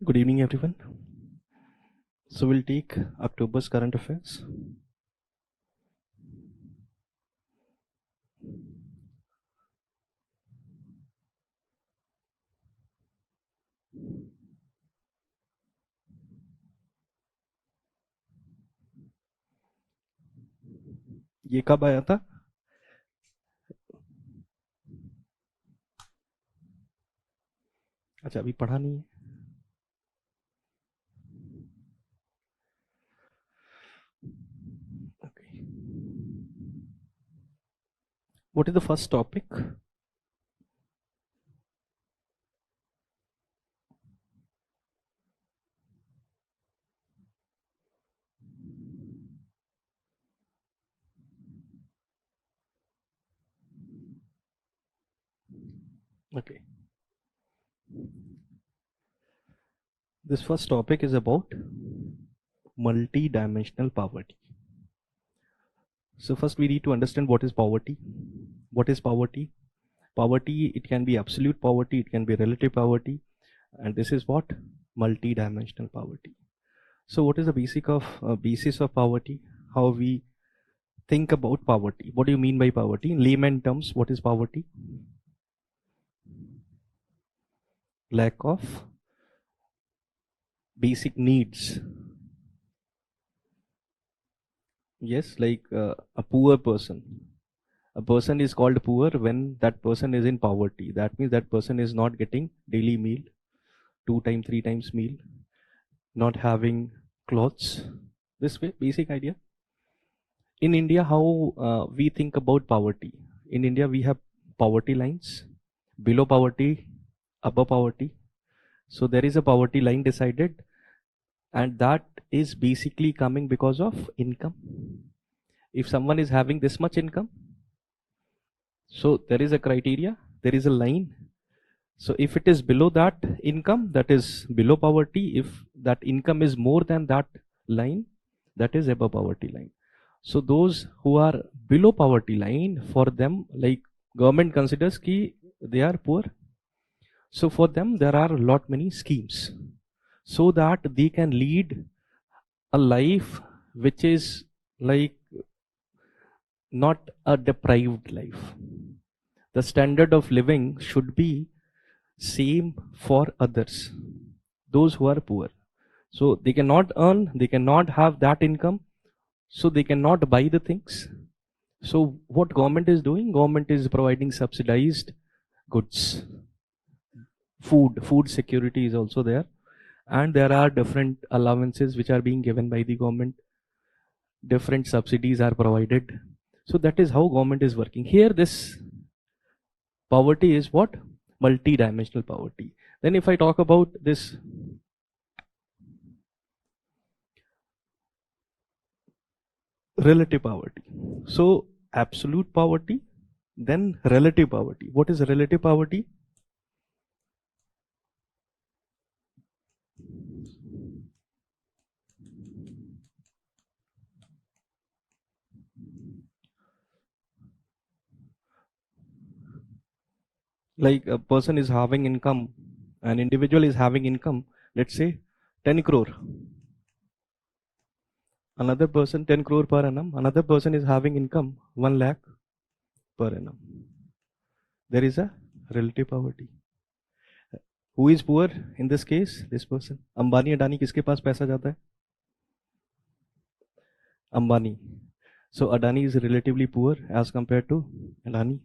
Good evening, everyone. So we'll take October's current affairs. ये कब आया था? अच्छा, अभी पढ़ा नहीं है. Okay. What is the first topic? Okay. This first topic is about multi-dimensional poverty. So first we need to understand what is poverty. What is poverty? Poverty, it can be absolute poverty, it can be relative poverty, and this is what? Multi-dimensional poverty. So what is the basis of poverty? How we think about poverty? What do you mean by poverty? In layman terms, what is poverty? Lack of basic needs. Yes, like a poor person. A person is called poor when that person is in poverty. That means that person is not getting daily meal, 2 times, 3 times meal, not having clothes. This way, basic idea. In India, how we think about poverty? In India, we have poverty lines, below poverty, above poverty. So there is a poverty line decided, and that is basically coming because of income. If someone is having this much income, so there is a criteria, there is a line. So if it is below that income, that is below poverty. If that income is more than that line, that is above poverty line. So those who are below poverty line, for them, like government considers ki they are poor. So for them, there are lot many schemes so that they can lead a life which is like not a deprived life. The standard of living should be same for others, those who are poor. So they cannot earn, they cannot have that income, so they cannot buy the things. So what government is doing? Government is providing subsidized goods. Food security is also there, and there are different allowances which are being given by the government. Different subsidies are provided. So that is how government is working. Here this poverty is what? Multi-dimensional poverty. Then if I talk about this relative poverty. So absolute poverty, then relative poverty. What is relative poverty? Like a person is having income, an individual is having income, let's say 10 crore. Another person 10 crore per annum. Another person is having income 1 lakh per annum. There is a relative poverty. Who is poor in this case? This person. Ambani Adani किसके पास पैसा जाता है? Ambani. So Adani is relatively poor as compared to Adani.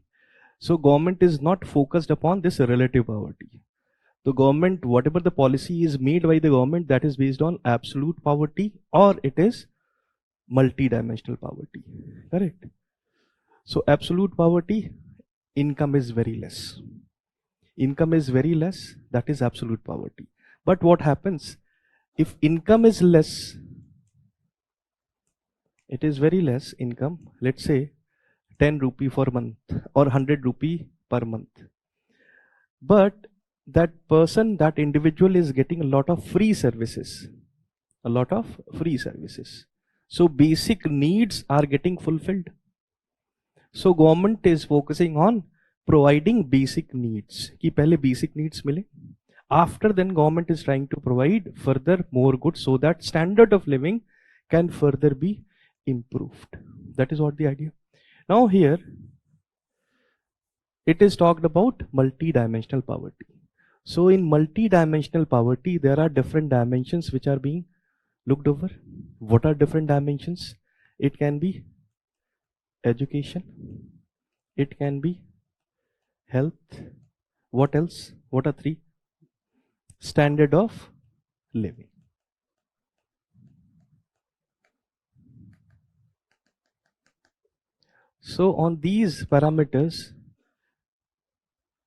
So government is not focused upon this relative poverty. The government, whatever the policy is made by the government, that is based on absolute poverty or it is multi-dimensional poverty. Correct? So absolute poverty, income is very less. Income is very less, that is absolute poverty. But what happens? If income is less, it is very less income, let's say 10 rupee per month or 100 rupee per month. But that person, that individual is getting a lot of free services. A lot of free services. So basic needs are getting fulfilled. So government is focusing on providing basic needs. कि पहले basic needs मिले. After then, government is trying to provide further more goods so that standard of living can further be improved. That is what the idea. Now here, it is talked about multi-dimensional poverty. So in multi-dimensional poverty, there are different dimensions which are being looked over. What are different dimensions? It can be education, it can be health. What else? What are three? Standard of living. So on these parameters,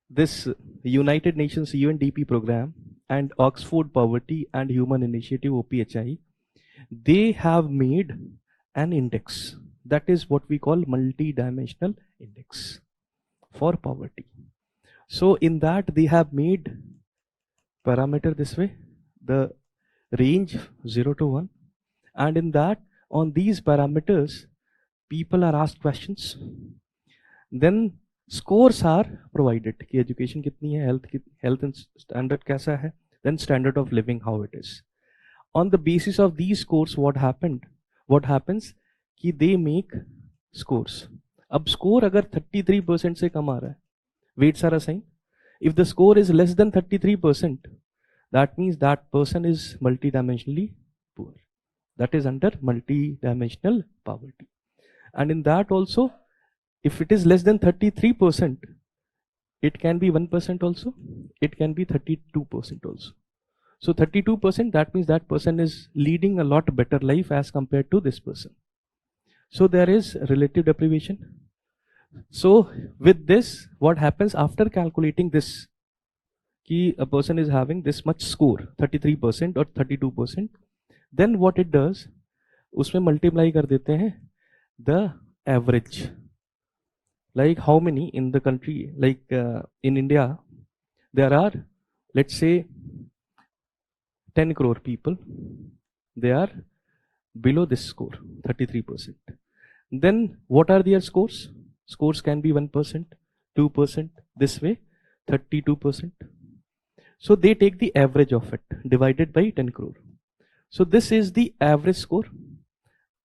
this United Nations UNDP program and Oxford Poverty and Human Initiative OPHI, they have made an index. That is what we call multi-dimensional index for poverty. So in that they have made parameter this way, the range 0 to 1, and in that, on these parameters, people are asked questions. Then scores are provided कि education कितनी है, health and standard कैसा है, then standard of living how it is. On the basis of these scores, what happens कि they make scores. अब score अगर 33% से कम आ रहा है, weights are assigned. If the score is less than 33%, that means that person is multidimensionally poor. That is under multidimensional poverty. And in that also, if it is less than 33%, it can be 1% also, it can be 32% also. So 32%, that means that person is leading a lot better life as compared to this person. So there is relative deprivation. So with this, what happens after calculating this, कि a person is having this much score, 33% or 32%, then what it does, उसमें multiply कर देते हैं the average. Like how many in the country, like in India, there are, let's say, 10 crore people, they are below this score, 33%. Then what are their scores? Scores can be 1%, 2%, this way, 32%. So they take the average of it, divided by 10 crore. So this is the average score.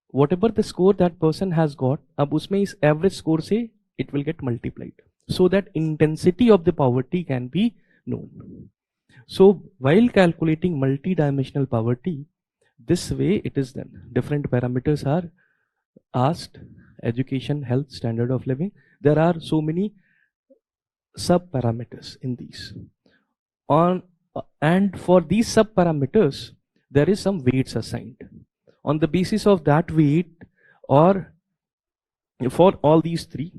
Whatever the score that person has got, अब उसमें इस average score से it will get multiplied, so that intensity of the poverty can be known. So while calculating multi-dimensional poverty, this way it is done. Different parameters are asked: education, health, standard of living. There are so many sub-parameters in these. And for these sub-parameters, there is some weights assigned. On the basis of that weight, or for all these three,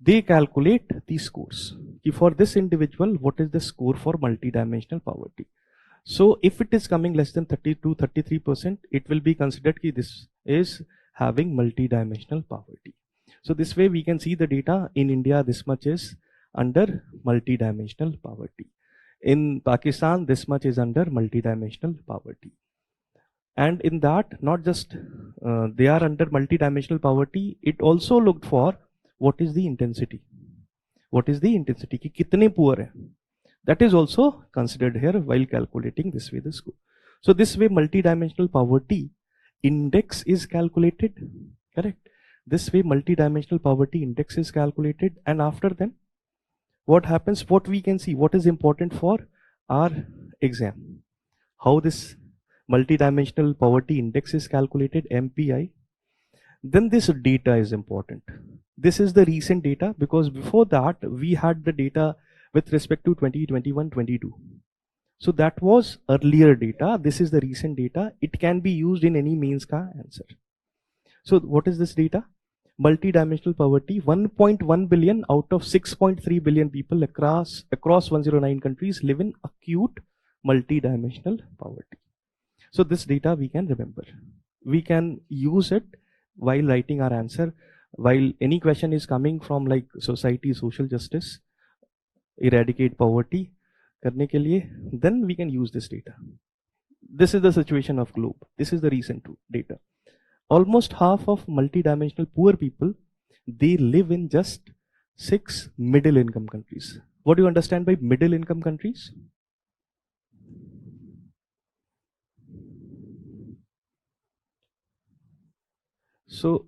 they calculate these scores. For this individual, what is the score for multidimensional poverty? So if it is coming less than 32-33%, it will be considered that this is having multidimensional poverty. So this way we can see the data in India, this much is under multidimensional poverty. In Pakistan, this much is under multidimensional poverty. And in that, not just they are under multidimensional poverty, it also looked for what is the intensity. What is the intensity? Ki kitne poor hai? That is also considered here while calculating this way the score. So this way multidimensional poverty index is calculated, correct? This way multidimensional poverty index is calculated, and after then what happens, what we can see, what is important for our exam, how this multidimensional poverty index is calculated, MPI. Then this data is important. This is the recent data, because before that we had the data with respect to 2021-22. So that was earlier data. This is the recent data. It can be used in any mains ka answer. So what is this data? Multidimensional poverty, 1.1 billion out of 6.3 billion people across 109 countries live in acute multidimensional poverty. So this data we can remember. We can use it while writing our answer. While any question is coming from like society, social justice, eradicate poverty, करने के लिए, then we can use this data. This is the situation of globe. This is the recent data. Almost half of multidimensional poor people, they live in just 6 middle income countries. What do you understand by middle income countries? So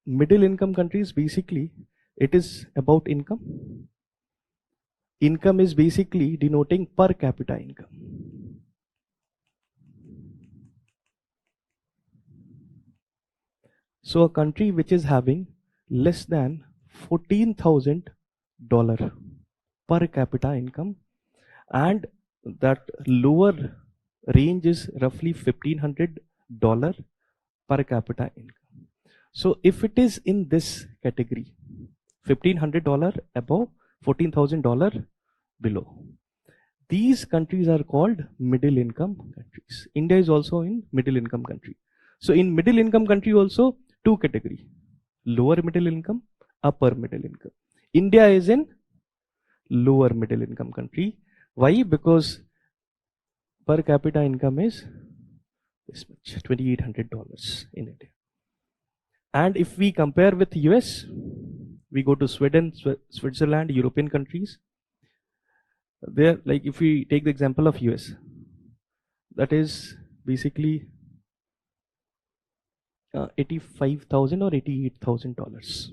middle income countries, basically it is about income. Income is basically denoting per capita income. So a country which is having less than $14,000 per capita income, and that lower range is roughly $1,500 per capita income. So if it is in this category, $1,500 above, $14,000 below, these countries are called middle income countries. India is also in middle income country. So in middle income country also two category: lower middle income, upper middle income. India is in lower middle income country. Why? Because per capita income is this much, $2,800 in India. And if we compare with US, we go to Sweden, Switzerland, European countries. There, like if we take the example of US, that is basically $85,000 or $88,000.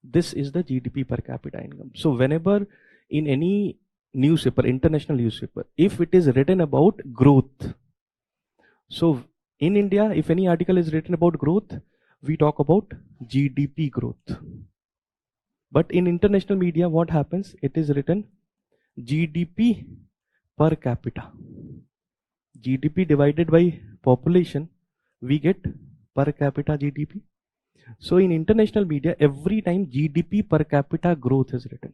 This is the GDP per capita income. So whenever in any newspaper, international newspaper, if it is written about growth, so in India, if any article is written about growth, we talk about GDP growth. But in international media, what happens? It is written GDP per capita. GDP divided by population, we get per capita GDP. So in international media, every time GDP per capita growth is written.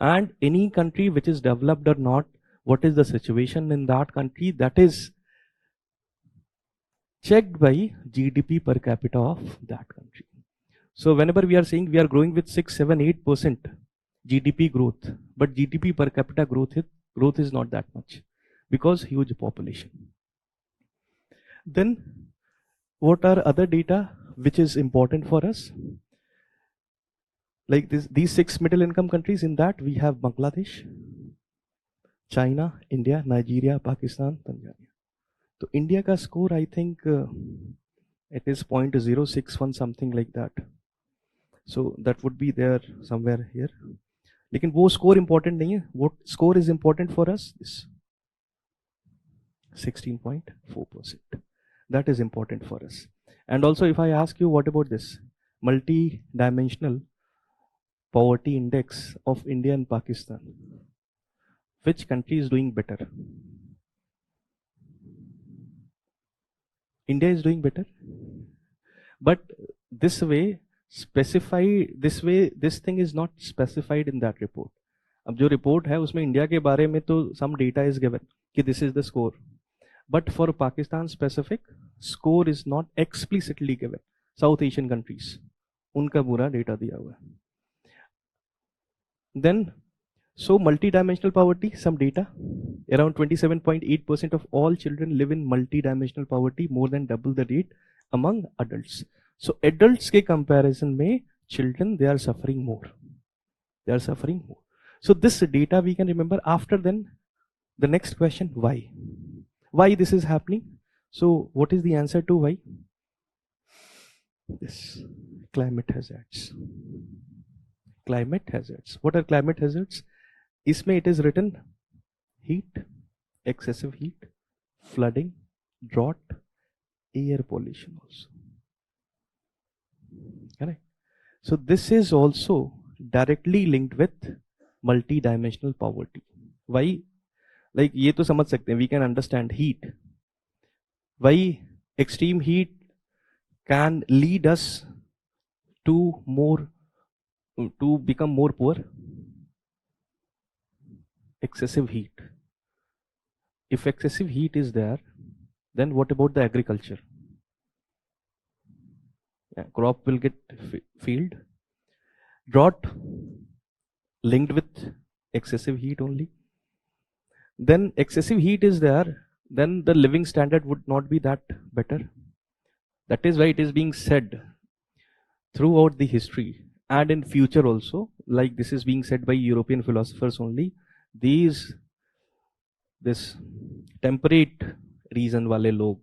And any country which is developed or not, what is the situation in that country, that is checked by GDP per capita of that country. So whenever we are saying we are growing with 6, 7, 8% GDP growth, but GDP per capita growth is not that much because huge population. Then what are other data which is important for us? Like these 6 middle income countries, in that we have Bangladesh, China, India, Nigeria, Pakistan, Tanzania. So India ka score, I think it is 0.061, something like that. So that would be there somewhere here. लेकिन वो score important नहीं है. What score is important for us? This 16.4%. That is important for us. And also, if I ask you, what about this multi-dimensional poverty index of India and Pakistan? Which country is doing better? India is doing better. But this way, this thing is not specified in that report. अब जो report है उसमें India के बारे में तो some data is given कि this is the score. But for Pakistan specific, score is not explicitly given. South Asian countries, उनका पूरा data दिया हुआ है. Then, so multidimensional poverty, some data. Around 27.8% of all children live in multidimensional poverty, more than double the rate among adults. So adults के comparison में children, they are suffering more. They are suffering more. So this data we can remember. After then, the next question, why? Why this is happening? So what is the answer to why? This climate hazards. Climate hazards. What are climate hazards? इसमें it is written heat, excessive heat, flooding, drought, air pollution also. Correct. So this is also directly linked with multi-dimensional poverty. Why? Like ये तो समझ सकते हैं, we can understand heat. Why extreme heat can lead us to become more poor? Excessive heat. If excessive heat is there, then what about the agriculture? Yeah, crop will get failed. Drought linked with excessive heat only. Then excessive heat is there, then the living standard would not be that better. That is why it is being said throughout the history, and in future also, like this is being said by European philosophers only, this temperate region wale log,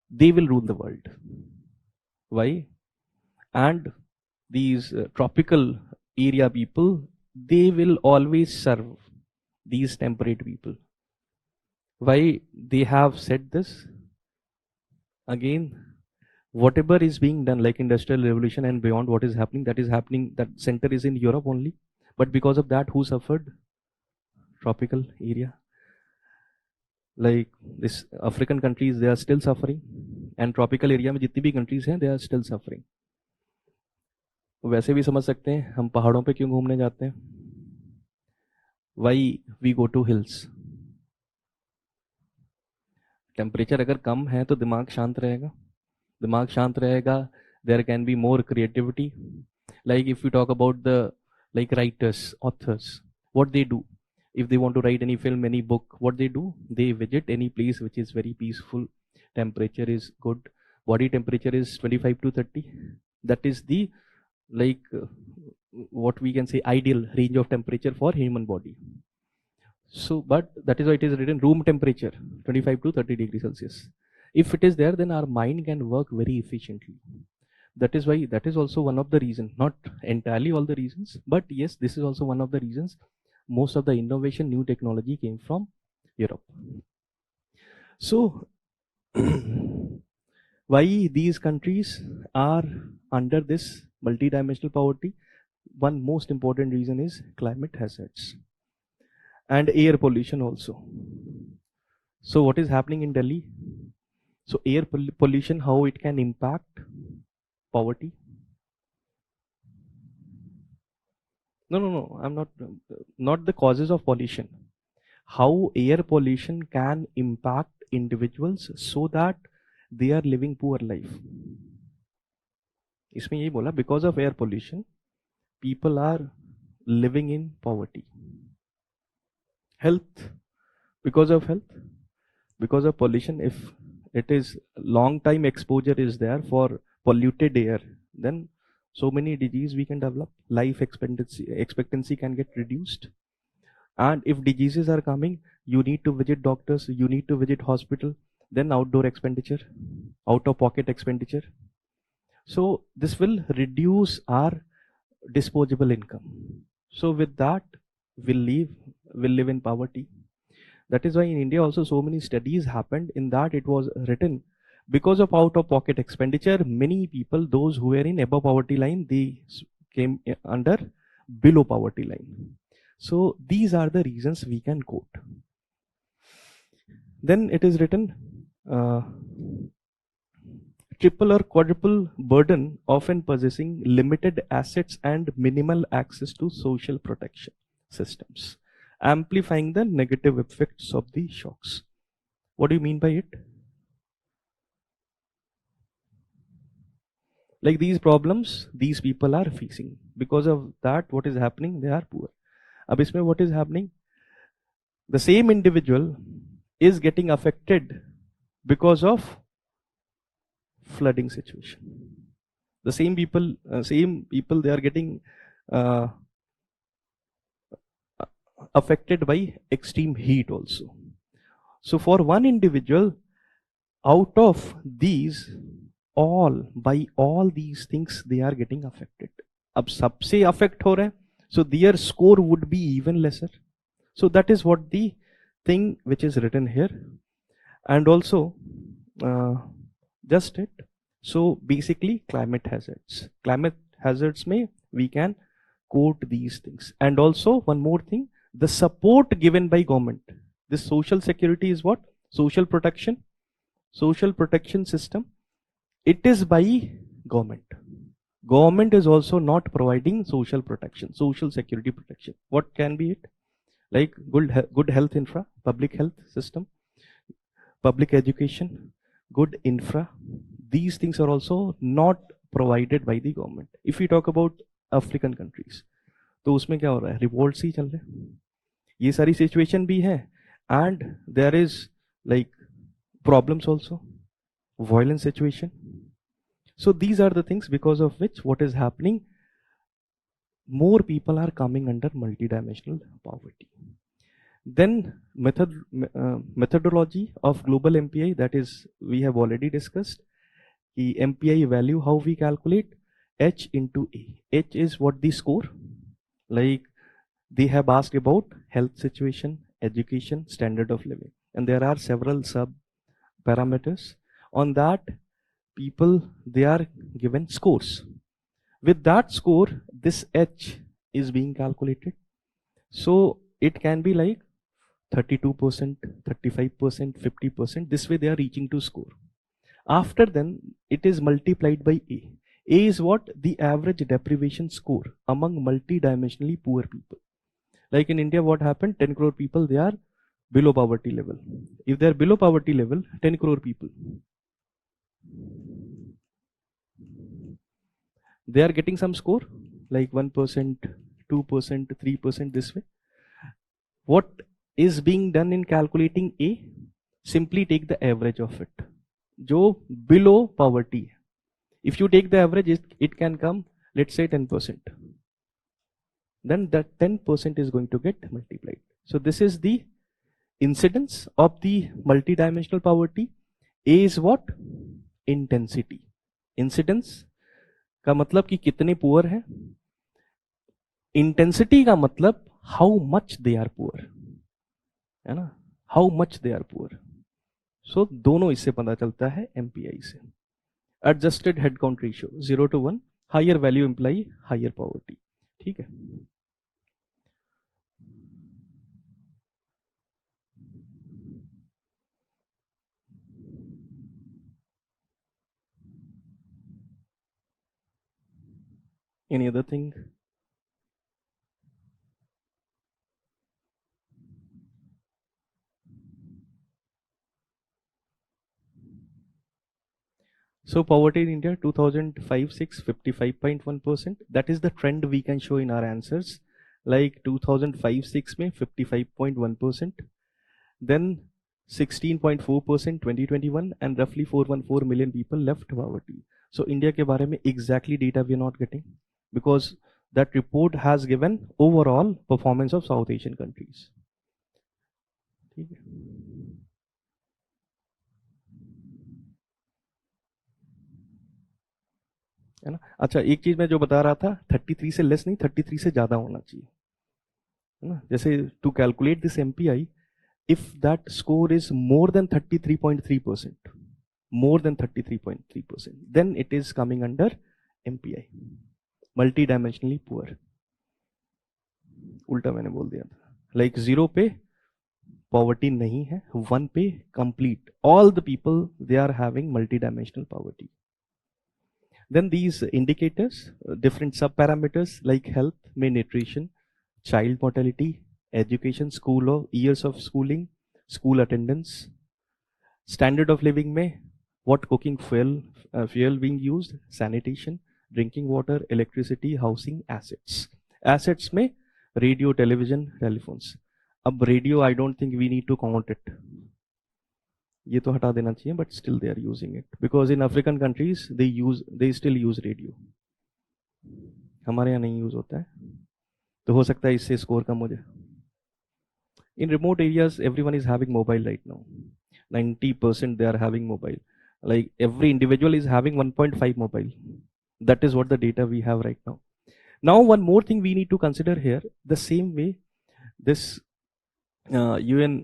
they will rule the world. Why? And these tropical area people, they will always serve these temperate people. Why they have said this? Again, whatever is being done, like industrial revolution and beyond, what is happening, that center is in Europe only. But because of that, who suffered? Tropical area. Like this African countries, they are still suffering, and tropical area में जितनी भी countries हैं, they are still suffering. वैसे भी समझ सकते हैं हम पहाड़ों पे क्यों घूमने जाते हैं. Why we go to hills? Temperature अगर कम है तो दिमाग शांत रहेगा. दिमाग शांत रहेगा, there can be more creativity. Like if we talk about the like writers, authors, what they do, if they want to write any film, any book, what they do, they visit any place which is very peaceful, temperature is good, body temperature is 25 to 30. That is the like what we can say ideal range of temperature for human body. So, but that is why it is written room temperature 25 to 30 degrees Celsius. If it is there, then our mind can work very efficiently. That is why, that is also one of the reasons, not entirely all the reasons, but yes, this is also one of the reasons most of the innovation, new technology came from Europe. So, why these countries are under this multidimensional poverty? One most important reason is climate hazards and air pollution also. So what is happening in Delhi? So air pollution, how it can impact poverty? No, I'm not the causes of pollution. How air pollution can impact individuals so that they are living poor life. इसमें यही बोला, because of air pollution, people are living in poverty. Health, because of pollution, if it is long time exposure is there for polluted air, then so many disease we can develop, life expectancy can get reduced. And if diseases are coming, you need to visit doctors, you need to visit hospital, then outdoor expenditure, out of pocket expenditure. So this will reduce our disposable income. So with that, we'll live in poverty. That is why in India also so many studies happened in that it was written, because of out of pocket expenditure, many people, those who were in above poverty line, they came under below poverty line. So these are the reasons we can quote. Then it is written, triple or quadruple burden, often possessing limited assets and minimal access to social protection systems, amplifying the negative effects of the shocks. What do you mean by it? Like these problems, these people are facing. Because of that, what is happening? They are poor. Ab isme what is happening? The same individual is getting affected because of flooding situation. The same people, they are getting affected by extreme heat also. So for one individual, out of these, by all these things, they are getting affected. Ab sabse affect ho rahe, so their score would be even lesser. So that is what the thing which is written here. And also, just it. So basically, climate hazards. Climate hazards may we can quote these things. And also one more thing, the support given by government. This social security is what? Social protection system. It is by government. Government is also not providing social protection, social security protection. What can be it? Like good health infra, public health system, public education, good infra. These things are also not provided by the government. If we talk about African countries, तो उसमें क्या हो रहा है? Revolts ही चल रहे हैं. ये सारी situation भी है, and there is like problems also, violent situation. So these are the things because of which what is happening, more people are coming under multidimensional poverty. Then methodology of global MPI, that is we have already discussed. The MPI value, how we calculate H into A. H is what the score, like they have asked about health situation, education, standard of living, and there are several sub parameters. On that, people, they are given scores. With that score, this H is being calculated. So it can be like 32%, 35%, 50%. This way they are reaching to score. After then, it is multiplied by A. A is what? The average deprivation score among multidimensionally poor people. Like in India, what happened? 10 crore people, they are below poverty level. If they are below poverty level, 10 crore people, they are getting some score like 1%, 2%, 3%, this way. What is being done in calculating A? Simply take the average of it. Jo below poverty. If you take the average, it can come, let's say 10%. Then that 10% is going to get multiplied. So this is the incidence of the multidimensional poverty. A is what? Intensity. Incidence का मतलब कि कितने poor हैं. Intensity का मतलब how much they are poor, है ना, how much they are poor. So दोनों इससे पता चलता है एमपीआई से. Adjusted head count ratio 0 to 1, higher value imply higher poverty. ठीक है. Any other thing? So poverty in India 2005-6 55.1%. That is the trend we can show in our answers. Like 2005-6 में 55.1%. Then 16.4% 2021, and roughly 414 million people left poverty. So India के बारे में exactly data we are not getting, because that report has given overall performance of South Asian countries. ठीक है. है ना. अच्छा, एक चीज मैं जो बता रहा था, 33 से लेस नहीं, 33 से ज्यादा होना चाहिए, है ना. जैसे to calculate this MPI, if that score is more than 33.3%, more than 33.3%, then it is coming under MPI, multidimensionally poor. उल्टा मैंने बोल दिया था. Like 0 पे poverty नहीं है, 1 पे complete. All the people, they are having multidimensional poverty. Then these indicators, different sub-parameters like health में nutrition, child mortality, education, school or years of schooling, school attendance, standard of living में what cooking fuel being used, sanitation, drinking water, electricity, housing, assets में radio, television, telephones. अब radio, I don't think we need to count it. ये तो हटा देना चाहिए, but still they are using it because in African countries they still use radio. हमारे यहाँ नहीं यूज होता है, तो हो सकता है इससे स्कोर कम हो जाए. In remote areas, everyone is having mobile right now. 90% they are having mobile. Like every individual is having 1.5 mobile. That is what the data we have right now. Now, one more thing we need to consider here, the same way this UN,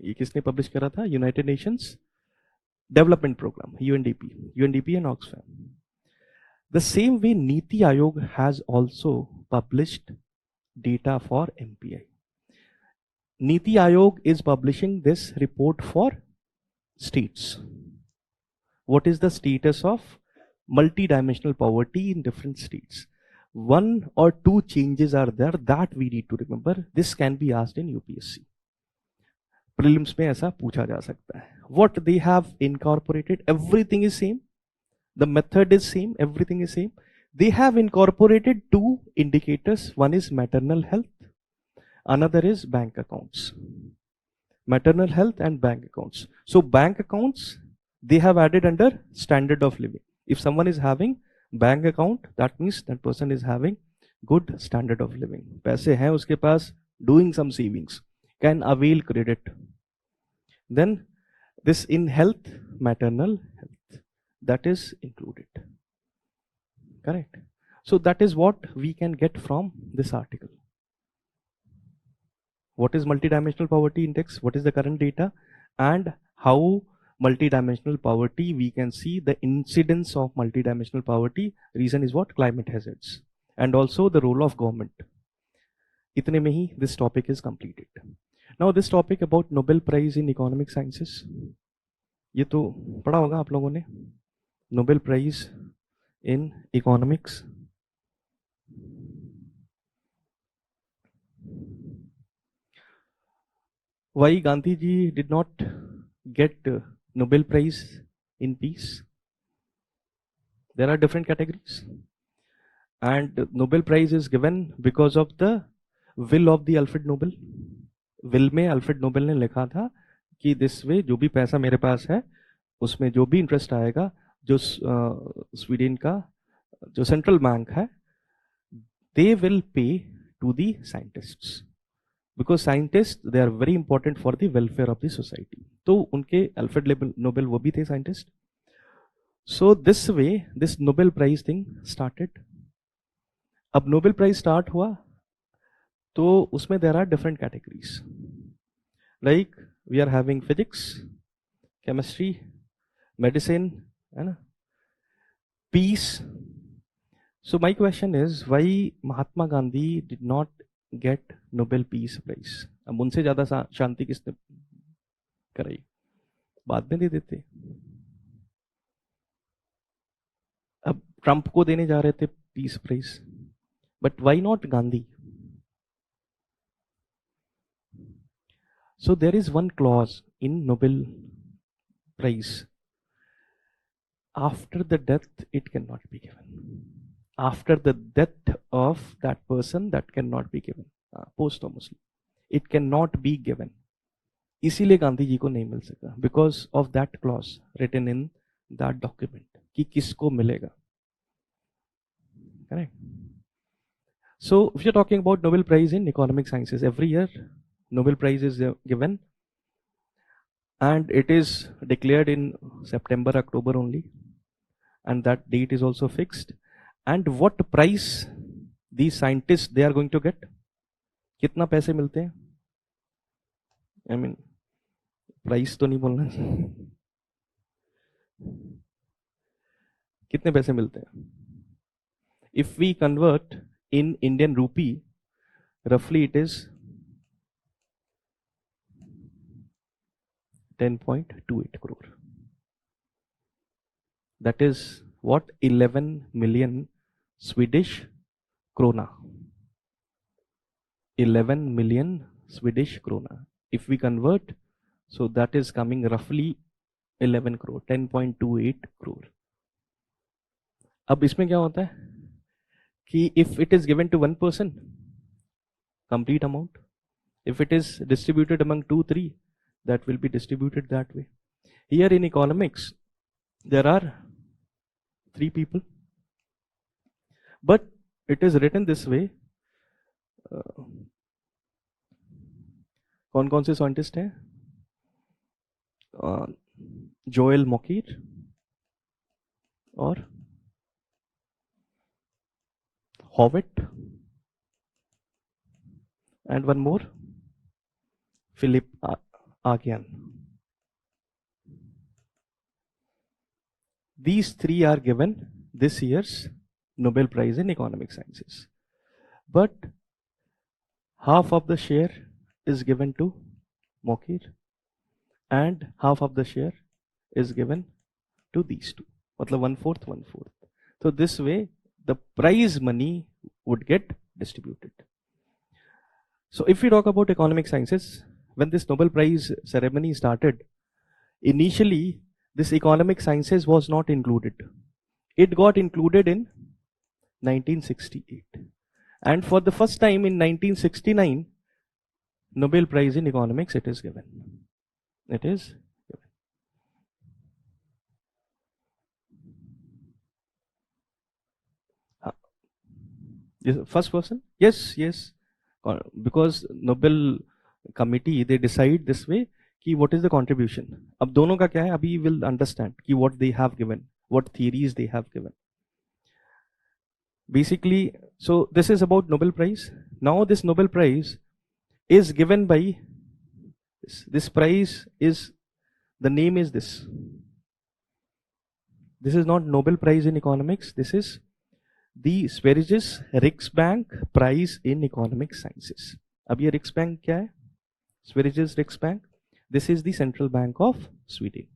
ये किसने publish करा था? United Nations Development Program, UNDP and Oxfam. The same way Niti Aayog has also published data for MPI. Niti Aayog is publishing this report for states. What is the status of multidimensional poverty in different states? 1 or 2 changes are there that we need to remember. This can be asked in UPSC. Prelims में ऐसा पूछा जा सकता है. What they have incorporated, everything is same. The method is same, everything is same. They have incorporated 2 indicators. One is maternal health. Another is bank accounts. Maternal health and bank accounts. So bank accounts, they have added under standard of living. If someone is having bank account, that means that person is having good standard of living. पैसे हैं उसके पास, doing some savings, can avail credit. Then this in health, maternal health, that is included. Correct. So that is what we can get from this article. What is multidimensional poverty index? What is the current data? And how multidimensional poverty, we can see the incidence of multidimensional poverty. Reason is what? Climate hazards. And also the role of government. इतने में ही this topic is completed. Now this topic about Nobel Prize in Economic Sciences. ये तो पढ़ा होगा आप लोगों ने, Nobel Prize in Economics. Why Gandhi ji did not get Nobel Prize in Peace? There are different categories, and Nobel Prize is given because of the will of the Alfred Nobel. Will में Alfred Nobel ने लिखा था कि this way जो भी पैसा मेरे पास है उसमें जो भी इंटरेस्ट आएगा, जो स्वीडन का जो सेंट्रल बैंक है, they will pay to the scientists, because scientists, they are very important for the welfare of the society. तो उनके अल्फ्रेड नोबेल वो भी थे scientist. So this way this Nobel Prize thing started. अब Nobel Prize start हुआ तो उसमें there are different categories, like we are having physics, chemistry, medicine, है ना, peace. So my question is, why Mahatma Gandhi did not get Nobel Peace Prize? अब उनसे ज्यादा शांति किसने कराई? बाद में दे देते. अब ट्रंप को देने जा रहे थे peace prize, but why not Gandhi? So there is one clause in Nobel Prize. After the death, it cannot be given. After the death of that person, that cannot be given. Posthumously, it cannot be given. इसीलिए गांधी जी को नहीं मिल सका, because of that clause written in that document कि किसको मिलेगा. Correct. So if you're talking about Nobel Prize in Economic Sciences, every year Nobel Prize is given, and it is declared in September, October only, and that date is also fixed. And what price these scientists they are going to get? कितना पैसे मिलते हैं? I mean, price तो नहीं बोलना चाहिए. कितने पैसे मिलते हैं? If we convert in Indian rupee, roughly it is 10.28 crore. That is what? 11 million Swedish krona. 11 million Swedish krona. If we convert, so that is coming roughly 11 crore, 10.28 crore. अब इसमें क्या होता है कि if it is given to one person, complete amount. If it is distributed among 2-3, that will be distributed that way. Here in economics, there are 3 people, but it is written this way. कौन कौन से scientist हैं? Joel Mokyr और हॉविट, and one more, Philip Aghian. These 3 are given this year's Nobel Prize in Economic Sciences. But half of the share is given to Mokhir and half of the share is given to these two. मतलब 1/4, 1/4. So this way the prize money would get distributed. So if we talk about economic sciences, when this Nobel Prize ceremony started, initially this economic sciences was not included. It got included in 1968. And for the first time in 1969, Nobel Prize in Economics it is given. It is given. Yes, first person. Yes, yes. Because Nobel committee they decide this way कि what is the contribution. अब दोनों का क्या है अभी will understand कि what they have given, what theories they have given. Basically, so this is about Nobel Prize. Now this Nobel Prize is given by this prize is the name is this. This is not Nobel Prize in economics. This is the Sveriges Riksbank Prize in Economic Sciences. अब ये Riksbank क्या है? Sveriges Riksbank. This is the Central Bank of Sweden.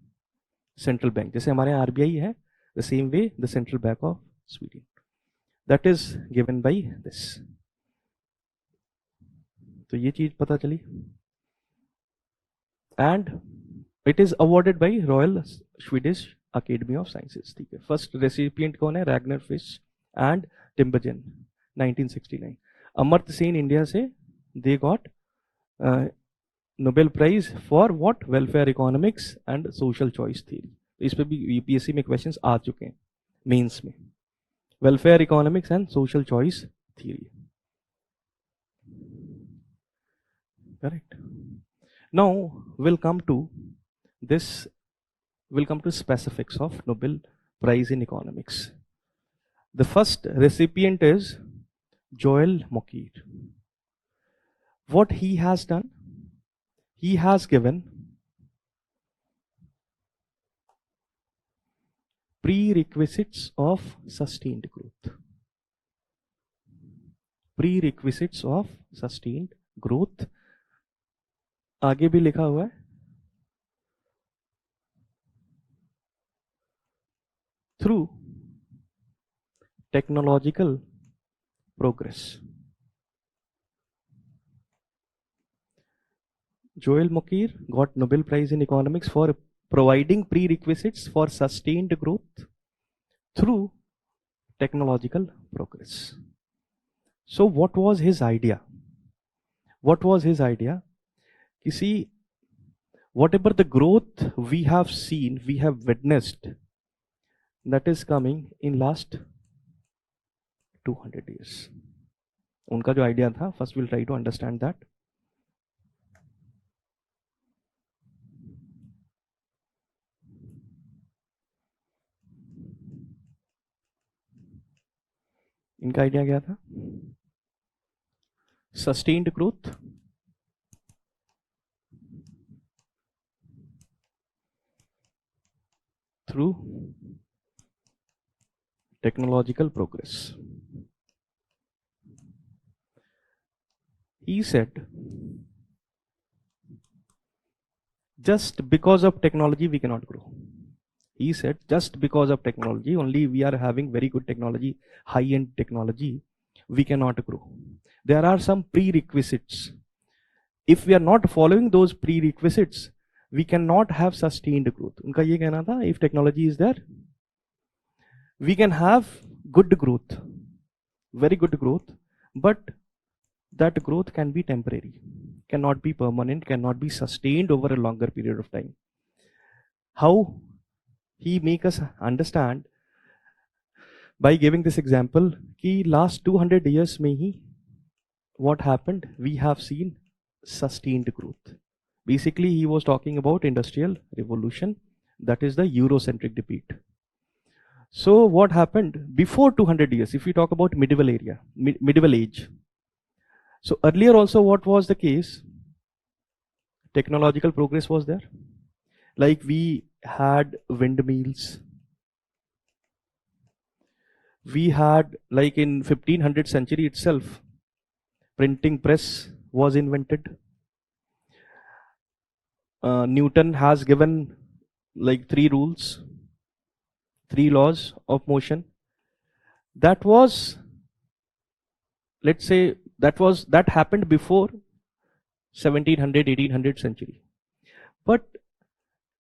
Central Bank. जैसे हमारे यहाँ RBI है, the same way the Central Bank of Sweden. That is given by this. तो ये चीज पता चली. And it is awarded by Royal Swedish Academy of Sciences. ठीक है. First recipient कौन है? Ragnar Fish and Timbergen, 1969. Amartya Sen India से they got Nobel Prize for what? Welfare economics and social choice theory. इस पे भी UPSC में questions आ चुके हैं मेंस में. Welfare economics and social choice theory. Correct. Now we'll come to this. We'll come to specifics of Nobel Prize in Economics. The first recipient is Joel Mokyr. What he has done, he has given prerequisites of sustained growth. Prerequisites of sustained growth. आगे भी लिखा हुआ है through technological progress. Joel Mokyr got Nobel Prize in Economics for providing prerequisites for sustained growth through technological progress. So what was his idea? What was his idea? You see, whatever the growth we have seen, we have witnessed, that is coming in last 200 years. उनका जो idea था, first we'll try to understand that. इनका idea क्या था? Sustained growth through technological progress. He said, just because of technology we cannot grow. He said, just because of technology, only we are having very good technology, high-end technology, we cannot grow. There are some prerequisites. If we are not following those prerequisites, we cannot have sustained growth. उनका ये कहना था, if technology is there, we can have good growth, very good growth, but that growth can be temporary, cannot be permanent, cannot be sustained over a longer period of time. How he make us understand by giving this example कि last 200 years में ही what happened, we have seen sustained growth. Basically he was talking about industrial revolution, that is the Eurocentric debate. So what happened before 200 years, if we talk about medieval age. So earlier also what was the case? Technological progress was there. Like we had windmills. We had, like in 1500th century itself, printing press was invented. Newton has given like 3 rules, 3 laws of motion. That was, let's say, that happened before 1700, 1800 century. But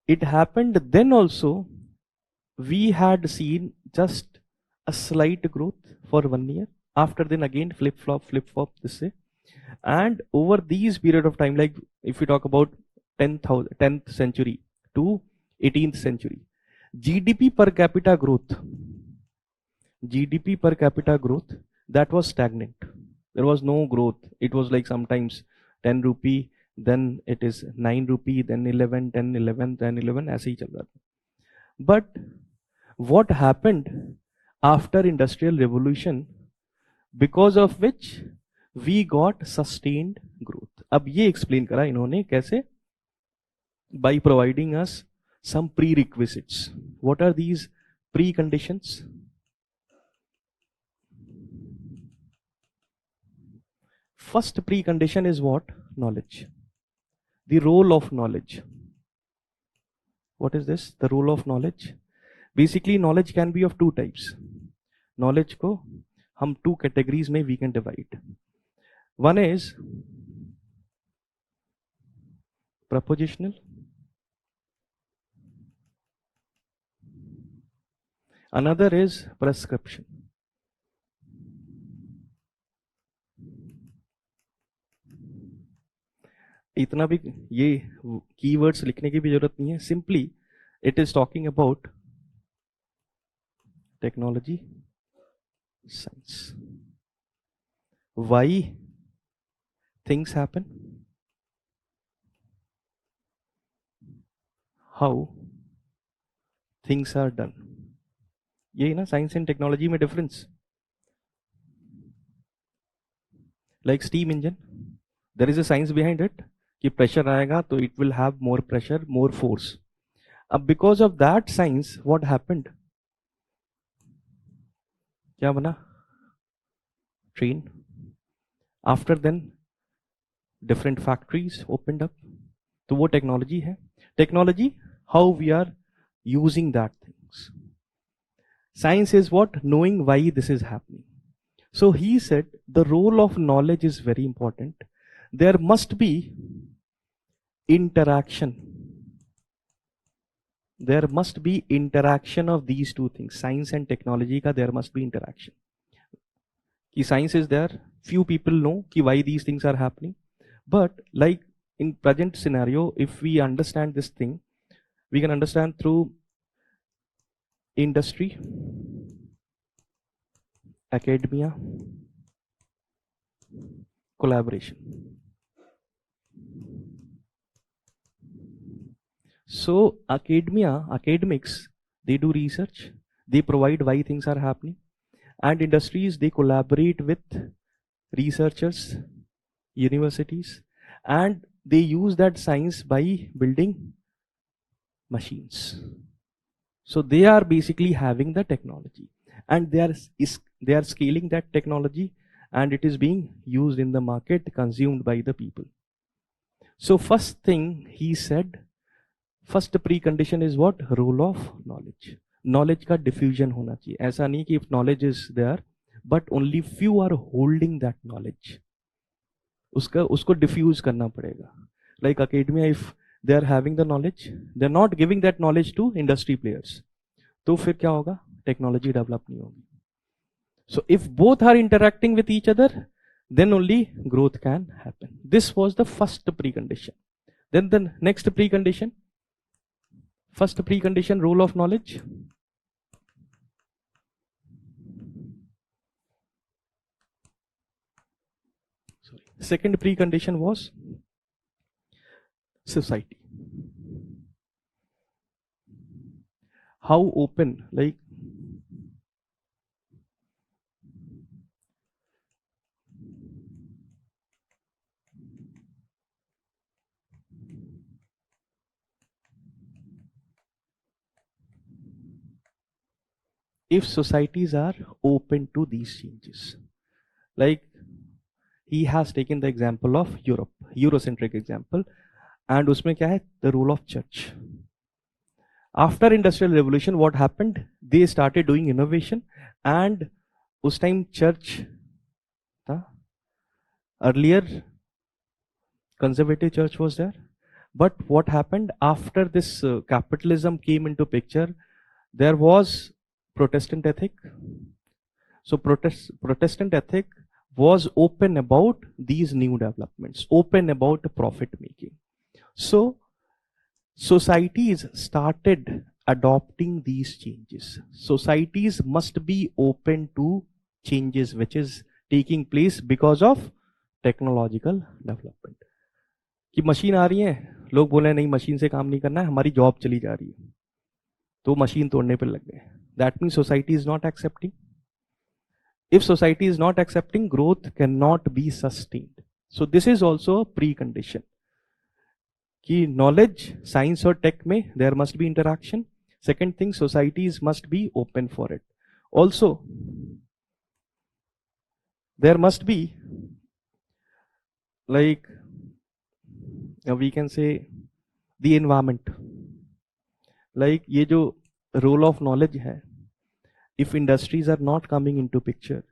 it happened then also. We had seen just a slight growth for 1 year. After then again flip flop this way. And over these period of time, like if we talk about 10th century to 18th century, GDP per capita growth, that was stagnant. There was no growth. It was like sometimes 10 rupee, then it is 9 rupee, then 11, 10, 11, 10, 11, ऐसे ही चल रहा था. But what happened after industrial revolution, because of which we got sustained growth. अब ये explain करा इन्होंने कैसे, by providing us some prerequisites. What are these preconditions? First precondition is what? Knowledge. The role of knowledge. What is this? The role of knowledge. Basically, knowledge can be of two types. Knowledge को हम two categories में we can divide. One is propositional. Another is prescription. इतना भी ये keywords लिखने की भी जरूरत नहीं है. Simply, it is talking about technology, science. Why things happen, how things are done. यही ना साइंस एंड टेक्नोलॉजी में difference. Like steam engine, there is a science behind it कि प्रेशर आएगा तो it will have more pressure, more force. अब because of that science what happened, क्या बना? Train. After then different factories opened up. तो वो technology है. Technology, how we are using that things. Science is what? Knowing why this is happening. So he said the role of knowledge is very important. There must be interaction. There must be interaction of these two things. Science and technology ka there must be interaction. Ki science is there, few people know ki why these things are happening. But like in present scenario, if we understand this thing, we can understand through industry, academia, collaboration. So academics, they do research, they provide why things are happening, and industries, they collaborate with researchers, universities, and they use that science by building machines. So they are basically having the technology, and they are scaling that technology, and it is being used in the market, consumed by the people. So first thing he said, first precondition is what? Role of knowledge. Knowledge का diffusion होना चाहिए. ऐसा नहीं कि if knowledge is there but only few are holding that knowledge, उसको diffuse करना पड़ेगा. Like academia, if they are having the knowledge, they are not giving that knowledge to industry players, तो फिर क्या होगा? टेक्नोलॉजी डेवलप नहीं होगी. So if both are interacting with each other, then only growth can happen. This was the first precondition. Then the next precondition, first precondition, role of knowledge. Sorry. Second precondition was society. How open, like if societies are open to these changes. Like he has taken the example of Europe, Eurocentric example, and उसमें क्या है? The role of church. After industrial revolution, what happened? They started doing innovation, and उस time church था. Earlier conservative church was there, but what happened after this capitalism came into picture? There was Protestant ethic. So Protestant ethic was open about these new developments, open about profit making. So societies started adopting these changes. Societies must be open to changes which is taking place because of technological development. कि machine आ रही है, लोग बोले नहीं machine से काम नहीं करना है, हमारी जॉब चली जा रही है, तो मशीन तोड़ने पे लग गए. That means society is not accepting. If society is not accepting, growth cannot be sustained. So this is also a precondition कि knowledge, science और tech में there must be interaction. Second thing, societies must be open for it. Also, there must be, like we can say, the environment. Like ये जो role of knowledge है, if industries are not coming into picture,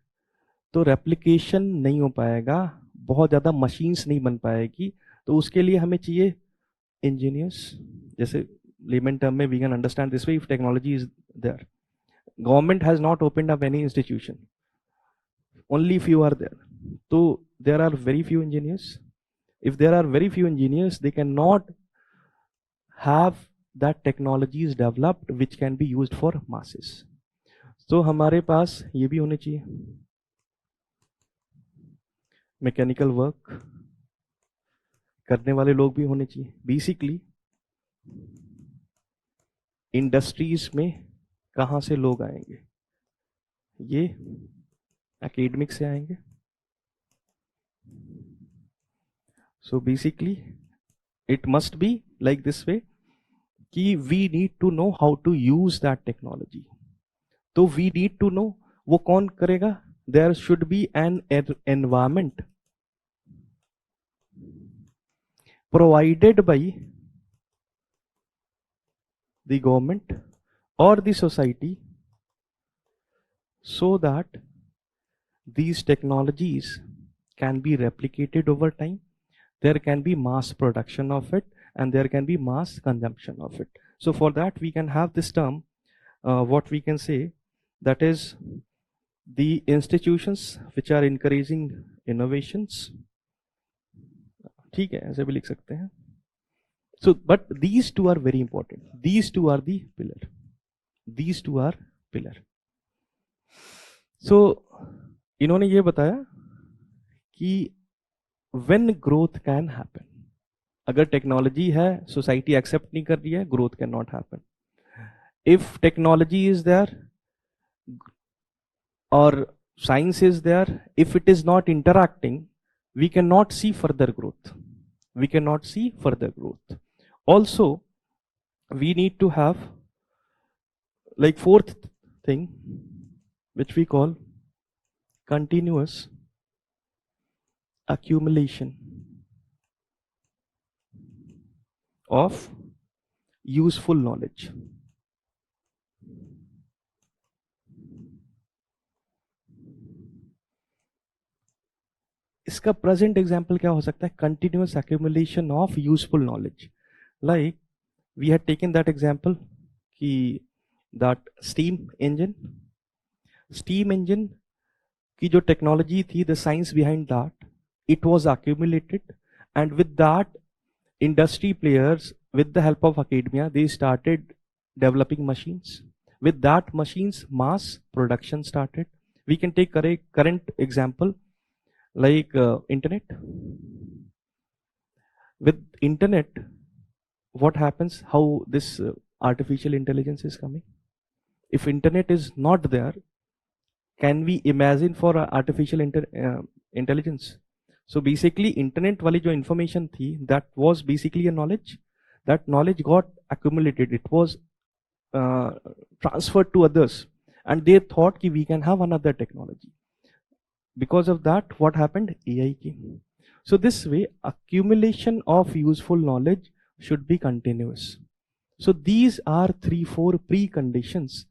तो replication नहीं हो पाएगा, बहुत ज़्यादा machines नहीं बन पाएगी, तो उसके लिए हमें चाहिए engineers. जैसे layman term में we can understand this way, if technology is there. Government has not opened up any institution. Only few are there. So there are very few engineers. If there are very few engineers, they cannot have that technologies developed which can be used for masses. So हमारे पास ये भी होने चाहिए. Mechanical work करने वाले लोग भी होने चाहिए. Basically, इंडस्ट्रीज में कहाँ से लोग आएंगे? ये एकेडमिक से आएंगे. So basically, it must be like this way कि we need to know how to use that technology. तो we need to know वो कौन करेगा? There should be an environment provided by the government or the society so that these technologies can be replicated over time. There can be mass production of it and there can be mass consumption of it. So for that we can have this term, what we can say, that is the institutions which are encouraging innovations. ठीक है, ऐसे भी लिख सकते हैं. So, but these two are very important. These two are the pillar. These two are pillar. So, इन्होंने ये बताया कि when growth can happen. अगर टेक्नोलॉजी है, सोसाइटी एक्सेप्ट नहीं कर रही है, growth can not happen. If technology is there और science is there, if it is not interacting, we cannot see further growth. We cannot see further growth. Also, we need to have, like, fourth thing, which we call continuous accumulation of useful knowledge. इसका present example क्या हो सकता है? Continuous accumulation of useful knowledge. Like we had taken that example कि that steam engine की जो technology थी, the science behind that, it was accumulated, and with that industry players, with the help of academia, they started developing machines. With that machines, mass production started. We can take a current example like internet. With internet, what happens, how this artificial intelligence is coming? If internet is not there, can we imagine for artificial intelligence? So basically internet wali jo information thi, that was basically a knowledge. That knowledge got accumulated, it was transferred to others, and they thought ki we can have another technology. Because of that, what happened? AI came. So this way, accumulation of useful knowledge should be continuous. So these are 3-4 preconditions.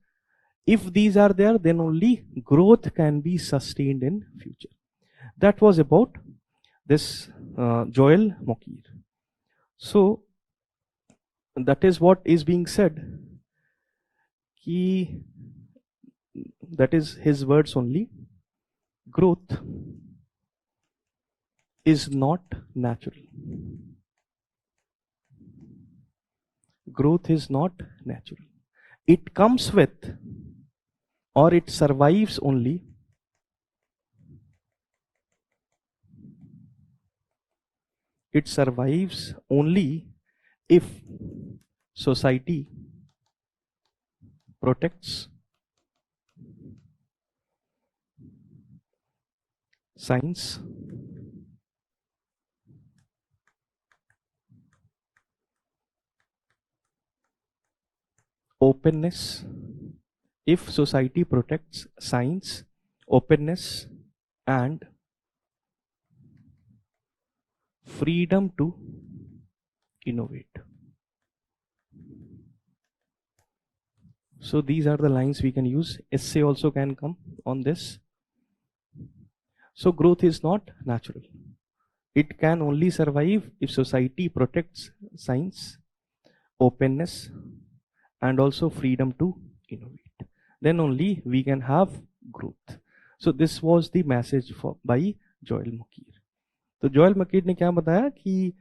If these are there, then only growth can be sustained in future. That was about this Joel Mokyr. So that is what is being said. That is his words only. Growth is not natural. Growth is not natural. It comes with, or it survives only it survives only if society protects science, openness, if society protects science, openness, and freedom to innovate. So these are the lines we can use. Essay also can come on this. So growth is not natural. It can only survive if society protects science, openness, and also freedom to innovate. Then only we can have growth. So this was the message by Joel Mukir. तो Joel Mokyr ने क्या बताया कि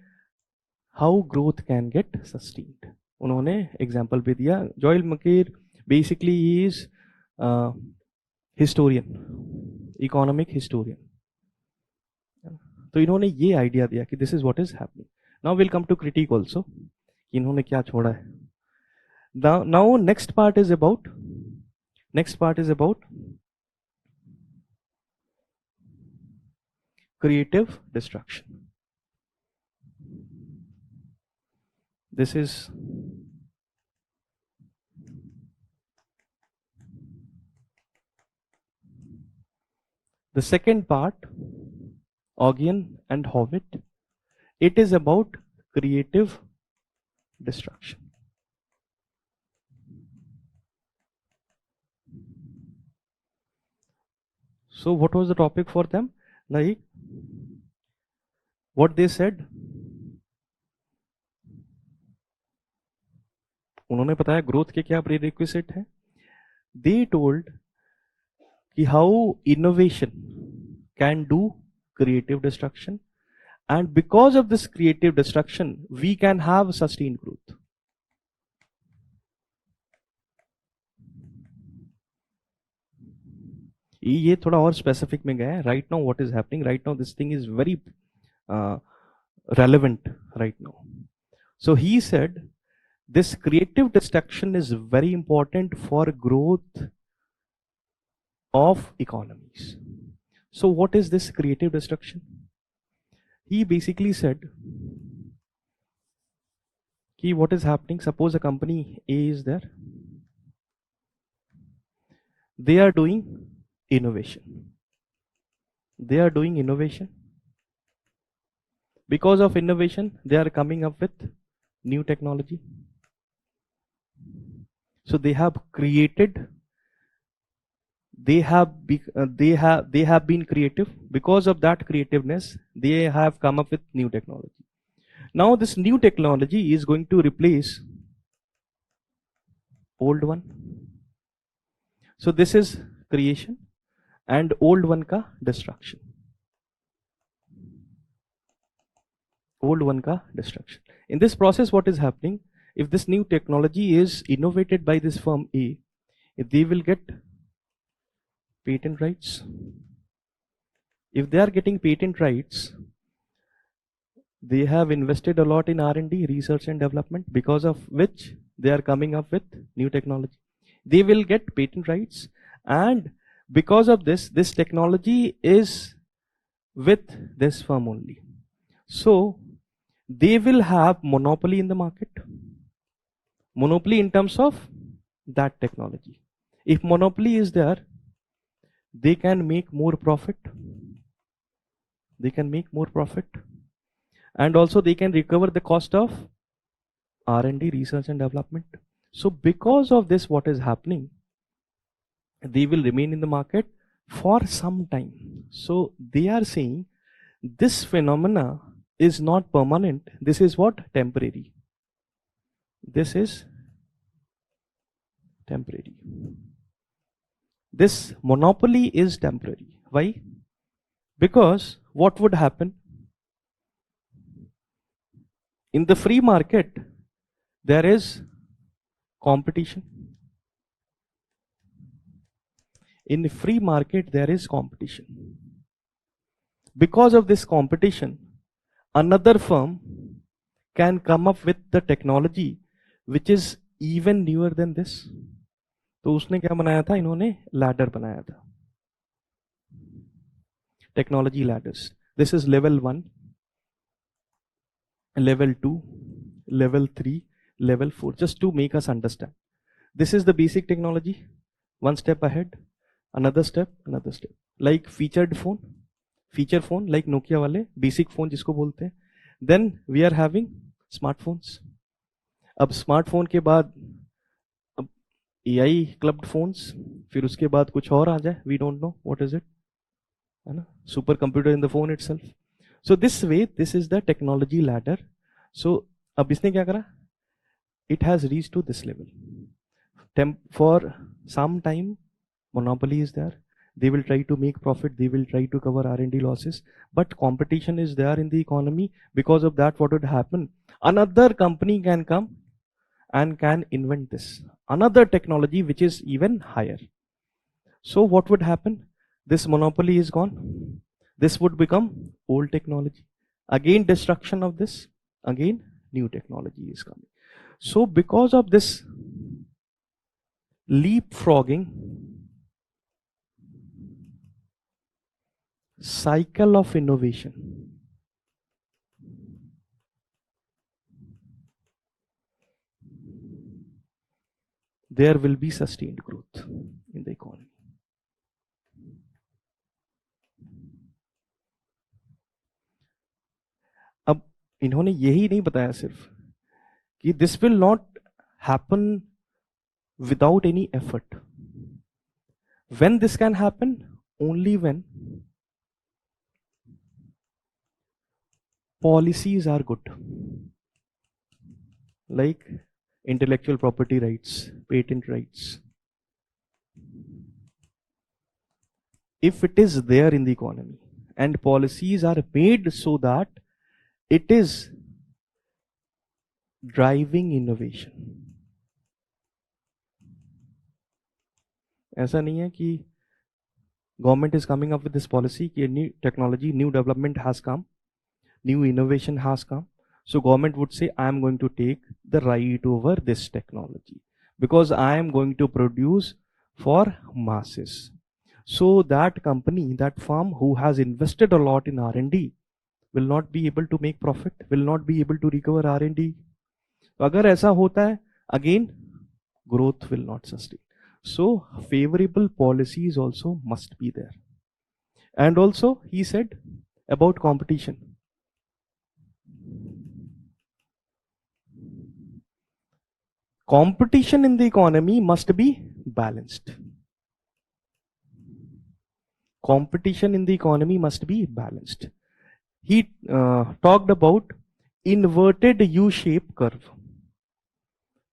how growth can get sustained. उन्होंने example भी दिया. Joel Mokyr basically he is historian, economic historian. तो इन्होंने ये आइडिया दिया कि this is what is happening. Now will come to critic also कि इन्होंने क्या छोड़ा है. नाउ next part is about creative destruction. This is the second part, Augean and Howitt. It is about creative destruction. So what was the topic for them? Like what they said, उन्होंने बताया growth के क्या prerequisite है. They told कि how innovation can do creative destruction, and because of this creative destruction we can have sustained growth. ये थोड़ा और specific में गया है. Right now what is happening right now, this thing is very relevant right now. So he said this creative destruction is very important for growth of economies. So what is this creative destruction? He basically said कि what is happening, suppose a company A is there, they are doing innovation. Because of innovation they are coming up with new technology. So they have been creative. Because of that creativeness they have come up with new technology. Now this new technology is going to replace old one. So this is creation and old one ka destruction. In this process what is happening, if this new technology is innovated by this firm A, if they will get patent rights. If they are getting patent rights, they have invested a lot in R&D, research and development, because of which they are coming up with new technology. They will get patent rights, and because of this technology is with this firm only. So they will have monopoly in the market. Monopoly in terms of that technology. If monopoly is there, they can make more profit. And also they can recover the cost of R&D, research and development. So because of this, what is happening, they will remain in the market for some time. So they are saying this phenomena is not permanent. This is what? Temporary. This is temporary. This monopoly is temporary. Why? Because what would happen? In the free market, there is competition. In the free market, there is competition. Because of this competition, another firm can come up with the technology which is even newer than this. तो उसने क्या बनाया था, इन्होंने ladder बनाया था, technology ladders. This is level 1, level 2, level 3, level 4, just to make us understand. This is the basic technology, one step ahead, another step, another step. Like featured phone, feature phone like Nokia वाले basic phone जिसको बोलते हैं. Then we are having smartphones. अब smartphone के बाद अब AI clubbed phones, फिर उसके बाद कुछ और आ जाए, we don't know what is it, है ना, super computer in the phone itself. So this way, this is the technology ladder. So अब इसने क्या करा, it has reached to this level. For some time, monopoly is there. They will try to make profit. They will try to cover R&D losses. But competition is there in the economy. Because of that, what would happen? Another company can come and can invent this. Another technology which is even higher. So what would happen? This monopoly is gone. This would become old technology. Again, destruction of this. Again, new technology is coming. So because of this leapfrogging cycle of innovation, there will be sustained growth in the economy. अब इन्होंने यही नहीं बताया सिर्फ कि this will not happen without any effort. When this can happen? Only when policies are good, like intellectual property rights, patent rights. If it is there in the economy and policies are made so that it is driving innovation. ऐसा नहीं है कि government is coming up with this policy कि new technology, new development has come, new innovation has come. So government would say, I am going to take the right over this technology because I am going to produce for masses. So that company, that firm who has invested a lot in R&D will not be able to make profit, will not be able to recover R&D. तो अगर ऐसा होता है, again, growth will not sustain. So favorable policies also must be there. And also he said about competition. Competition in the economy must be balanced. Competition in the economy must be balanced. He talked about inverted U-shaped curve.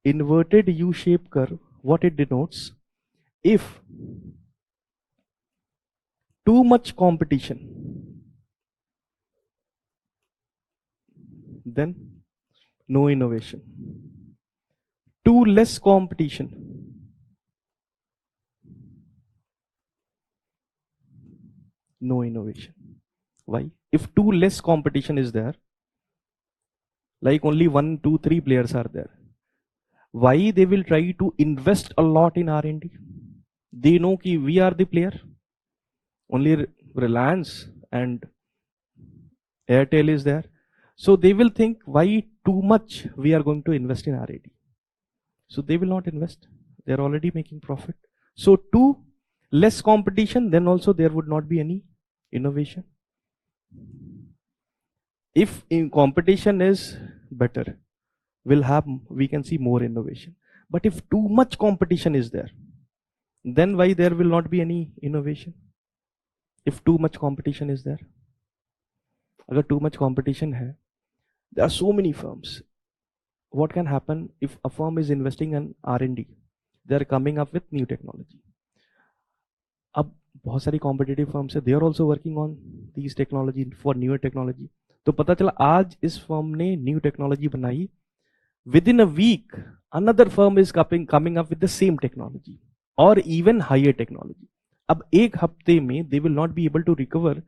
Inverted U-shaped curve, what it denotes, if too much competition, then no innovation. Too less competition, no innovation. Why? If too less competition is there, like only 1, 2, 3 players are there, why they will try to invest a lot in R&D? They know कि we are the player. Only Reliance and Airtel is there. So they will think why too much we are going to invest in R&D. So they will not invest. They are already making profit. So too less competition, then also there would not be any innovation. If in competition is better, we can see more innovation. But if too much competition is there, then why there will not be any innovation? If too much competition is there, agar too much competition hai, there are so many firms. What can happen if a firm is investing in R&D? They are coming up with new technology. अब बहुत सारी competitive firms है, they are also working on these technology for newer technology. तो पता चला आज इस firm ने new technology बनाई, within a week another firm is coming up with the same technology or even higher technology. अब एक हफ्ते में they will not be able to recover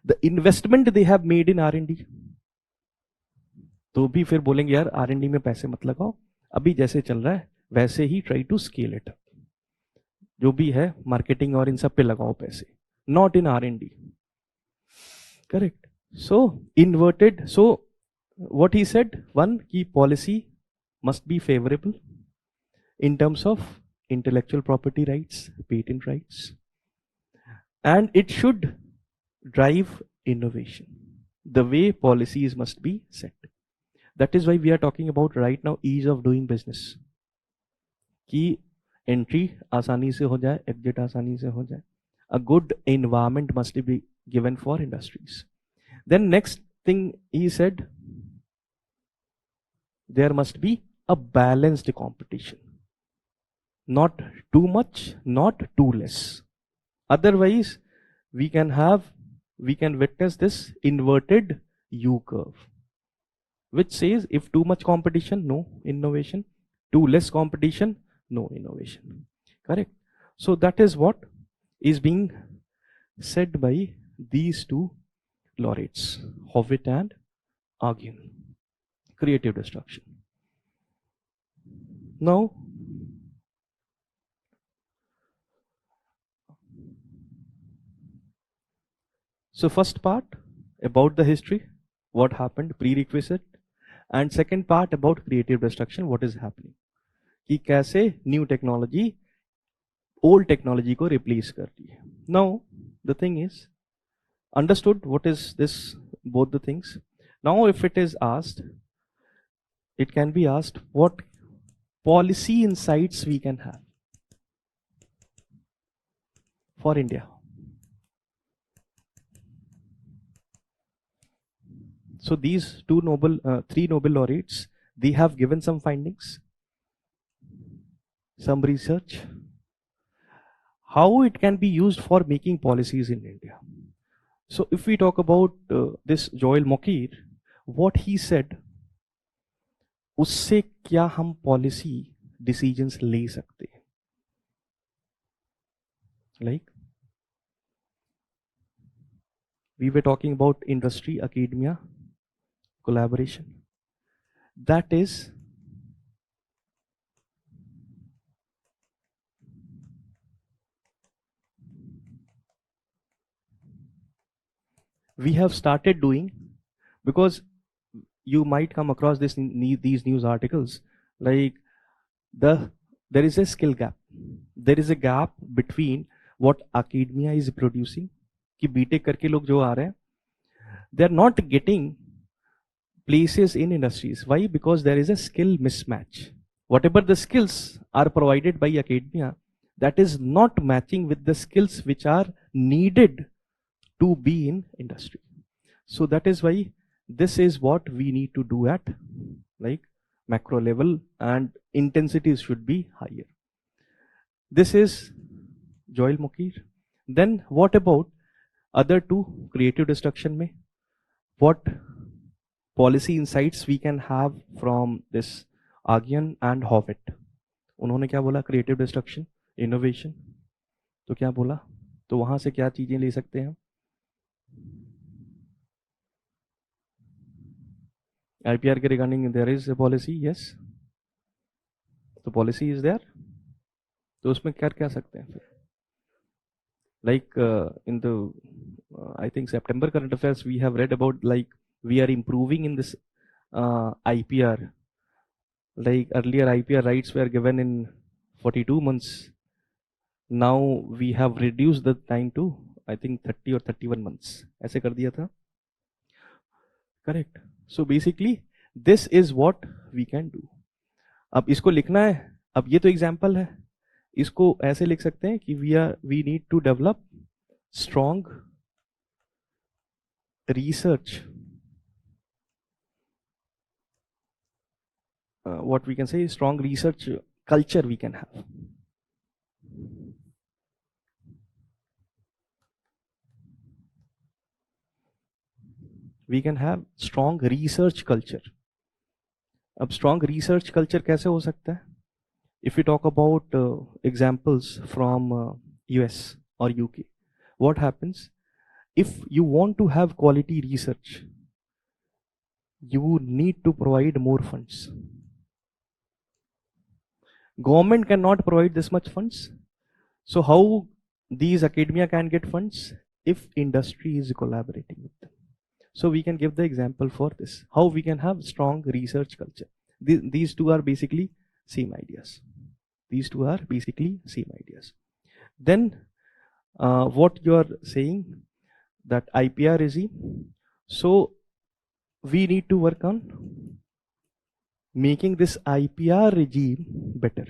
the investment they have made in R&D. तो भी फिर बोलेंगे यार R&D में पैसे मत लगाओ, अभी जैसे चल रहा है वैसे ही ट्राई टू स्केल इट, जो भी है मार्केटिंग और इन सब पे लगाओ पैसे, not in R&D. Correct. So inverted. So what he said, one, key policy must be favorable in terms of intellectual property rights, patent rights, and it should drive innovation. The way policies must be set. That is why we are talking about right now ease of doing business, कि entry आसानी से हो जाए, exit आसानी से हो जाए. A good environment must be given for industries. Then next thing he said, there must be a balanced competition, not too much, not too less. Otherwise we can witness this inverted U curve, which says if too much competition, no innovation, too less competition, no innovation. Correct. So that is what is being said by these two laureates, Howitt and Agin. Creative destruction. Now, so first part about the history, what happened, prerequisite, and second part about creative destruction, what is happening, कि कैसे new technology old technology को replace कर रही है. Now the thing is, understood what is this, both the things. Now if it is asked, it can be asked what policy insights we can have for India. So these three Nobel laureates, they have given some findings, some research, how it can be used for making policies in India. So if we talk about this Joel Mokyr, what he said, उससे क्या हम policy decisions ले सकते हैं, like we were talking about industry academia collaboration, that is we have started doing, because you might come across these news articles, like there is a skill gap, there is a gap between what academia is producing, कि BTech करके लोग जो आ रहे हैं, they are not getting places in industries. Why? Because there is a skill mismatch. Whatever the skills are provided by academia, that is not matching with the skills which are needed to be in industry. So that is why this is what we need to do at like macro level, and intensities should be higher. This is Joel Mokyr. Then what about other two, creative destruction mein? What policy insights we can have from this Aghian and Howitt? उन्होंने क्या बोला, creative destruction, innovation, तो क्या बोला, तो वहां से क्या चीजें ले सकते हैं हम? IPR के regarding their is a policy, yes, तो पॉलिसी इज देयर, तो उसमें क्या क्या सकते हैं फिर, like in the I think September current affairs we have read about, like we are improving in this IPR, like earlier IPR rights were given in 42 months, now we have reduced the time to I think 30 or 31 months, ऐसे कर दिया था. Correct. So basically this is what we can do. अब इसको लिखना है, अब ये तो एग्जाम्पल है, इसको ऐसे लिख सकते हैं कि we need to develop strong research, what we can say, strong research culture we can have. We can have strong research culture. अब strong research culture कैसे हो सकता है? If we talk about examples from US or UK, what happens if you want to have quality research? you need to provide more funds. Government cannot provide this much funds. So how these academia can get funds? If industry is collaborating with them. So we can give the example for this, how we can have strong research culture. These two are basically same ideas. These two are basically same ideas. Then what you are saying, that IPR regime. So we need to work on making this IPR regime better.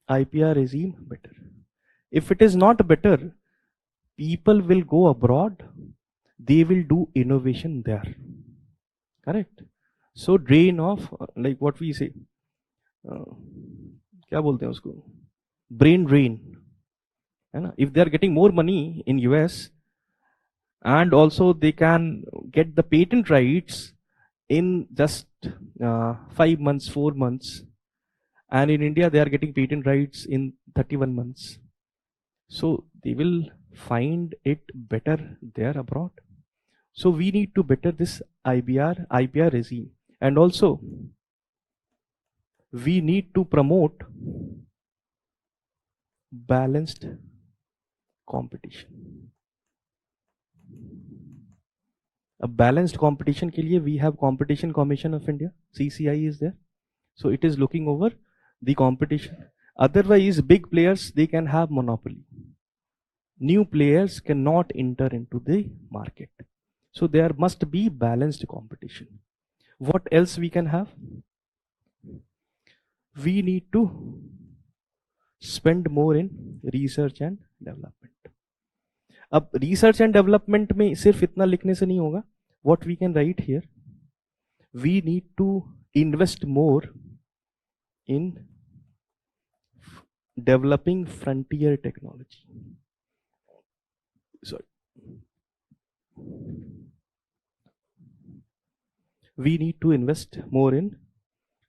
IPR regime better. If it is not better, people will go abroad, they will do innovation there. Correct? So drain off, like what we say, क्या बोलते हैं उसको, brain drain, है ना? If they are getting more money in US, and also they can get the patent rights in just 5 months, 4 months, and in India they are getting patent rights in 31 months. So they will find it better there abroad. So we need to better this IPR regime, and also we need to promote balanced competition. A balanced competition के लिए we have Competition Commission of India, CCI is there. So it is looking over the competition. Otherwise, big players, they can have monopoly. New players cannot enter into the market. So there must be balanced competition. What else we can have? We need to spend more in research and development. अब research and development में सिर्फ इतना लिखने से नहीं होगा. What we can write here? We need to invest more in developing frontier technology. Sorry. We need to invest more in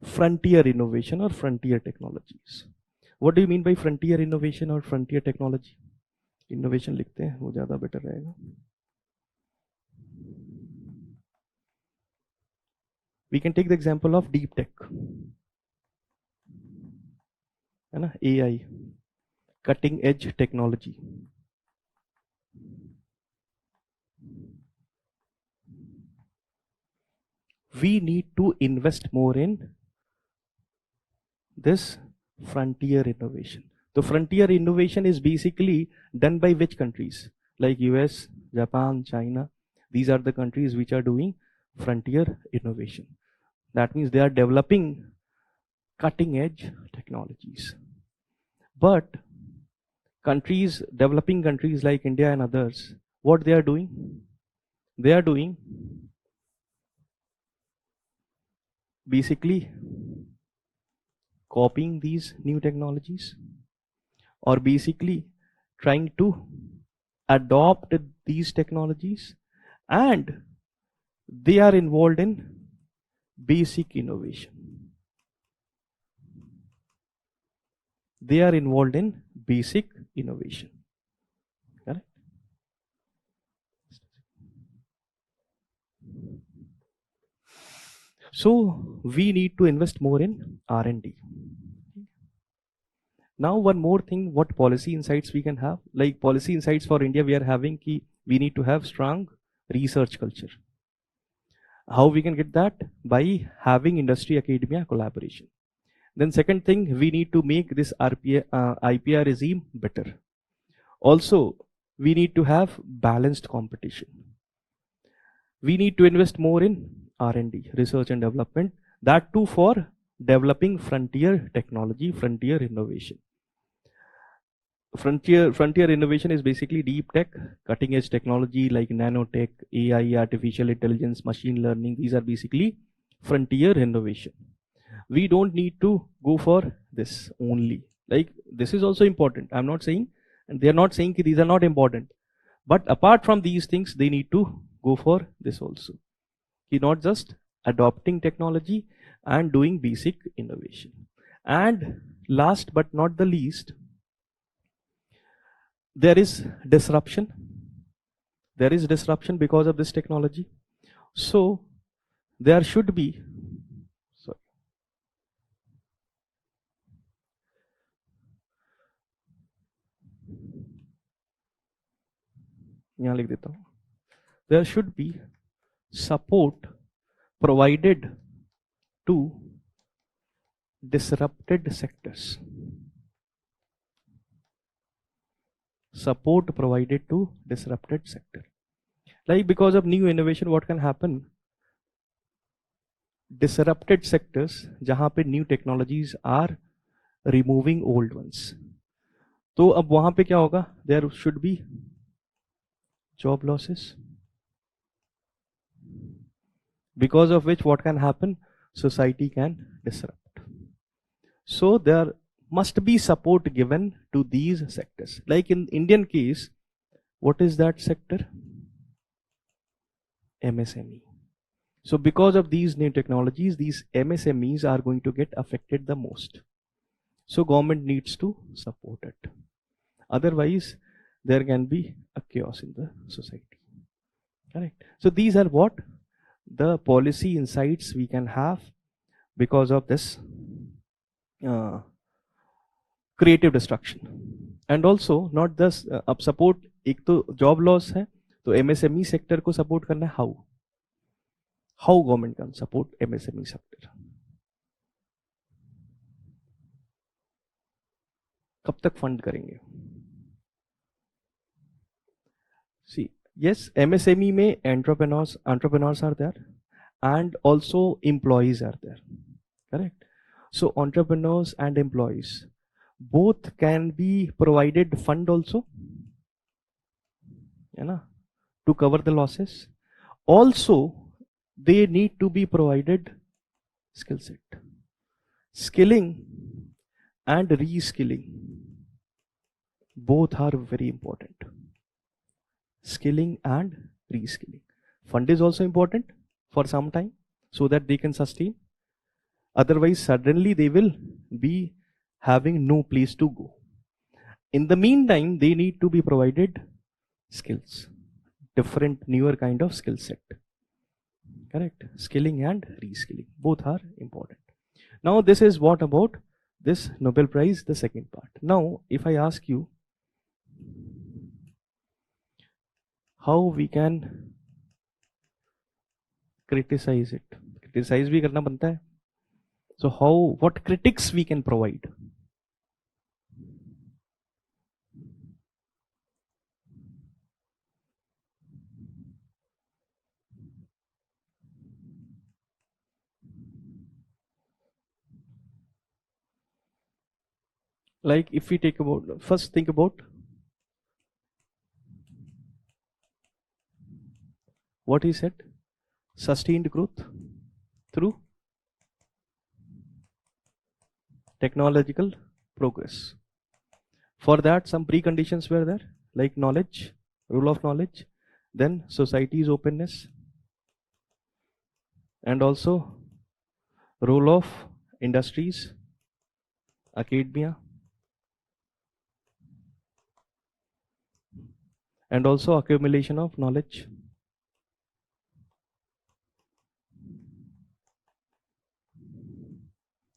frontier innovation or frontier technologies. What do you mean by frontier innovation or frontier technology? Innovation लिखते हैं, वो ज़्यादा better रहेगा. We can take the example of deep tech, है ना? AI, cutting edge technology. We need to invest more in this frontier innovation. The frontier innovation is basically done by which countries? Like US, Japan, China. These are the countries which are doing frontier innovation. That means they are developing cutting edge technologies. But countries, developing countries like India and others, what they are doing? They are doing basically copying these new technologies, or basically trying to adopt these technologies, and they are involved in basic innovation. They are involved in basic innovation. Correct? So we need to invest more in R&D. Now one more thing, what policy insights we can have? Like policy insights for India, we are having ki we need to have strong research culture. How we can get that? By having industry academia collaboration. Then second thing, we need to make this IPR regime better. Also, we need to have balanced competition. We need to invest more in R&D, research and development, that too for developing frontier technology, frontier innovation. Frontier innovation is basically deep tech, cutting edge technology like nanotech, AI, artificial intelligence, machine learning. These are basically frontier innovation. We don't need to go for this only. Like this is also important. I'm not saying, and they're not saying these are not important. But apart from these things, they need to go for this also. Not just adopting technology and doing basic innovation. And last but not the least, there is disruption. there is disruption because of this technology. So there should be, sorry, यहाँ लिख देता हूँ, there should be support provided to disrupted sectors. Support provided to disrupted sector. Like because of new innovation, what can happen? Disrupted sectors, जहां पे new technologies are removing old ones. तो अब वहां पे क्या होगा? There should be job losses. Because of which, what can happen? Society can disrupt. So there must be support given to these sectors. Like in Indian case, what is that sector? MSME. So because of these new technologies, these MSMEs are going to get affected the most. So government needs to support it. Otherwise, there can be a chaos in the society. Correct. So these are what the policy insights we can have because of this creative destruction. And also not this अब support, एक तो job loss है, तो MSME sector को support करना है. How government can support MSME sector? कब तक fund करेंगे? See, yes, MSME में entrepreneurs are there, and also employees are there. Correct. So entrepreneurs and employees both can be provided fund also, to cover the losses. Also, they need to be provided skill set. Skilling and reskilling, both are very important. Skilling and reskilling. Fund is also important for some time so that they can sustain. Otherwise, suddenly they will be having no place to go. In the meantime, they need to be provided skills, different newer kind of skill set. Correct. Skilling and reskilling, both are important. Now this is what about this Nobel Prize, the second part. Now if I ask you how we can criticize it, criticize भी करना बनता है. So how, what critics we can provide? Like if we take about, first think about what he said, sustained growth through technological progress. For that, some preconditions were there, like knowledge, rule of knowledge, then society's openness, and also role of industries, academia, and also accumulation of knowledge.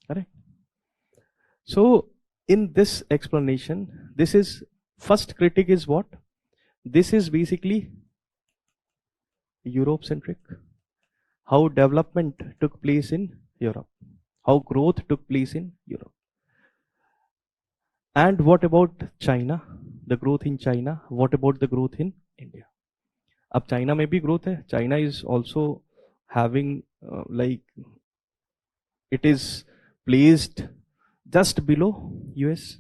Correct. So in this explanation, this is first critic is what? This is basically Europe centric. How development took place in Europe, how growth took place in Europe. And what about China? The growth in China. What about the growth in India? अब China में भी growth है. China is also having like it is placed just below US.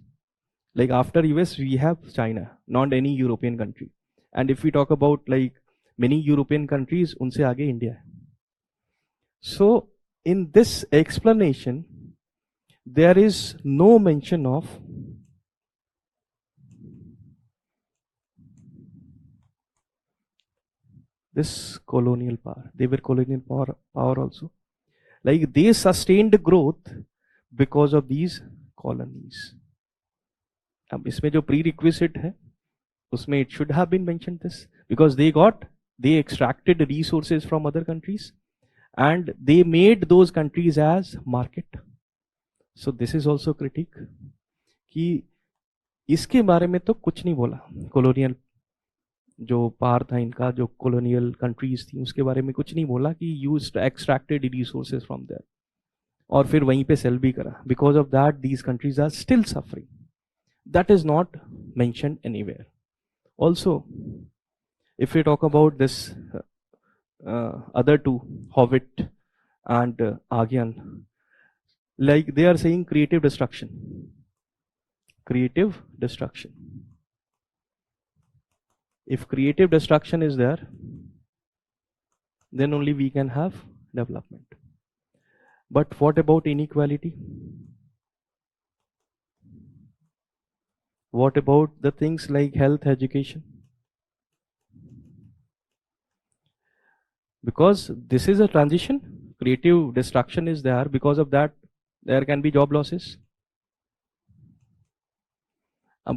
Like after US we have China, not any European country. And if we talk about like many European countries, उनसे आगे India है. So in this explanation, there is no mention of this colonial power. They were colonial power also. Like they sustained growth because of these colonies. अब इसमें जो prerequisite है, उसमें it should have been mentioned this. because they extracted resources from other countries and they made those countries as market. So this is also critique कि इसके बारे में तो कुछ नहीं बोला, कॉलोनियल जो पार था इनका, जो कॉलोनियल कंट्रीज थी उसके बारे में कुछ नहीं बोला कि use extracted resources from there और फिर वहीं पे सेल भी करा. Because of that these countries are still suffering. That is not mentioned anywhere. Also if we talk about this other two, Howitt and Agyan, like they are saying creative destruction. Creative destruction. If creative destruction is there, then only we can have development. But what about inequality? What about the things like health, education? Because this is a transition, creative destruction is there, because of that there can be job losses.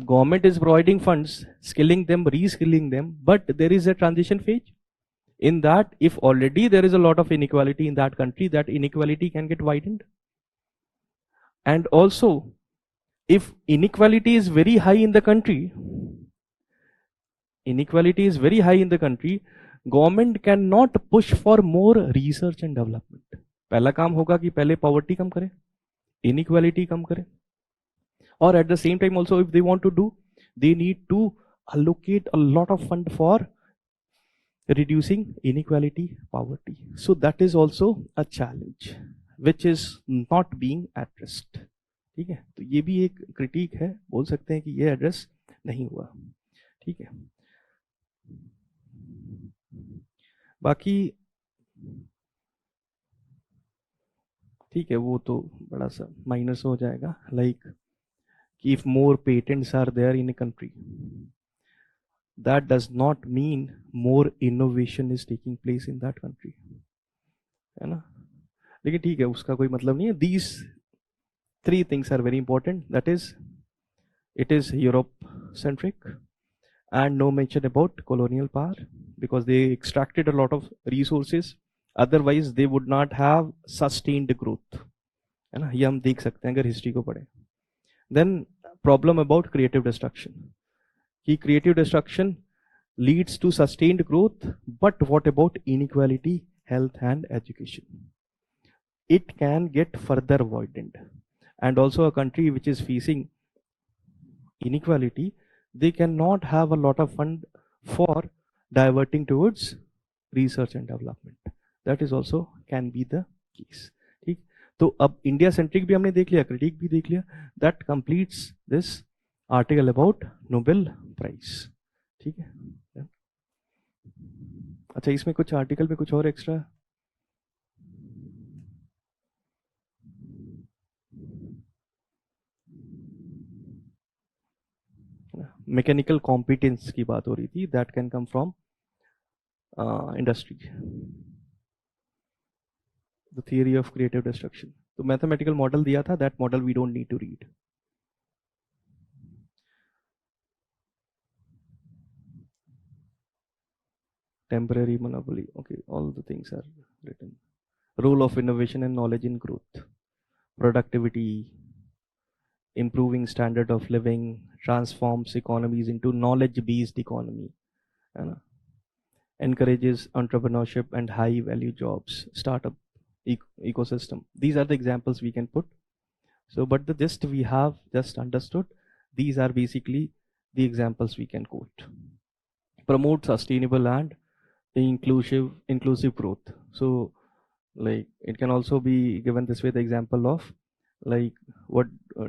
Government is providing funds, skilling them, reskilling them, but there is a transition phase. In that, if already there is a lot of inequality in that country, that inequality can get widened. And also, if inequality is very high in the country, government cannot push for more research and development. पहला काम होगा कि पहले poverty कम करें, inequality कम करें, or at the same time also if they want to do, they need to allocate a lot of fund for reducing inequality, poverty. So that is also a challenge which is not being addressed. ठीक है, तो ये भी एक critic है, बोल सकते हैं कि ये एड्रेस नहीं हुआ. ठीक है, बाकी ठीक है वो तो बड़ा सा माइनस हो जाएगा. Like if more patents are there in a country, that does not mean more innovation is taking place in that country, है ना. लेकिन ठीक है, उसका कोई मतलब नहीं है. These three things are very important. That is, it is Europe centric and no mention about colonial power because they extracted a lot of resources. Otherwise they would not have sustained growth, है ना. ये हम देख सकते हैं अगर history को पढ़े. Then problem about creative destruction. Creative destruction leads to sustained growth, but what about inequality, health and education? It can get further widened. And also a country which is facing inequality, they cannot have a lot of fund for diverting towards research and development. That is also can be the case. तो अब India centric भी हमने देख लिया, critic भी देख लिया. That completes this article about Nobel prize. ठीक है. अच्छा, इसमें कुछ आर्टिकल में कुछ और एक्स्ट्रा मैकेनिकल कॉम्पिटेंस की बात हो रही थी. That can come from industry. The theory of creative destruction. तो मैथमेटिकल मॉडल दिया था, that model we don't need to read. Temporary monopoly. Okay, all the things are written. Role of innovation and knowledge in growth. Productivity, improving standard of living, transforms economies into knowledge-based economy. Encourages entrepreneurship and high-value jobs. Startup ecosystem. These are the examples we can put. So, but the gist we have just understood, these are basically the examples we can quote. Promote sustainable and inclusive growth. So, like it can also be given this way, the example of like what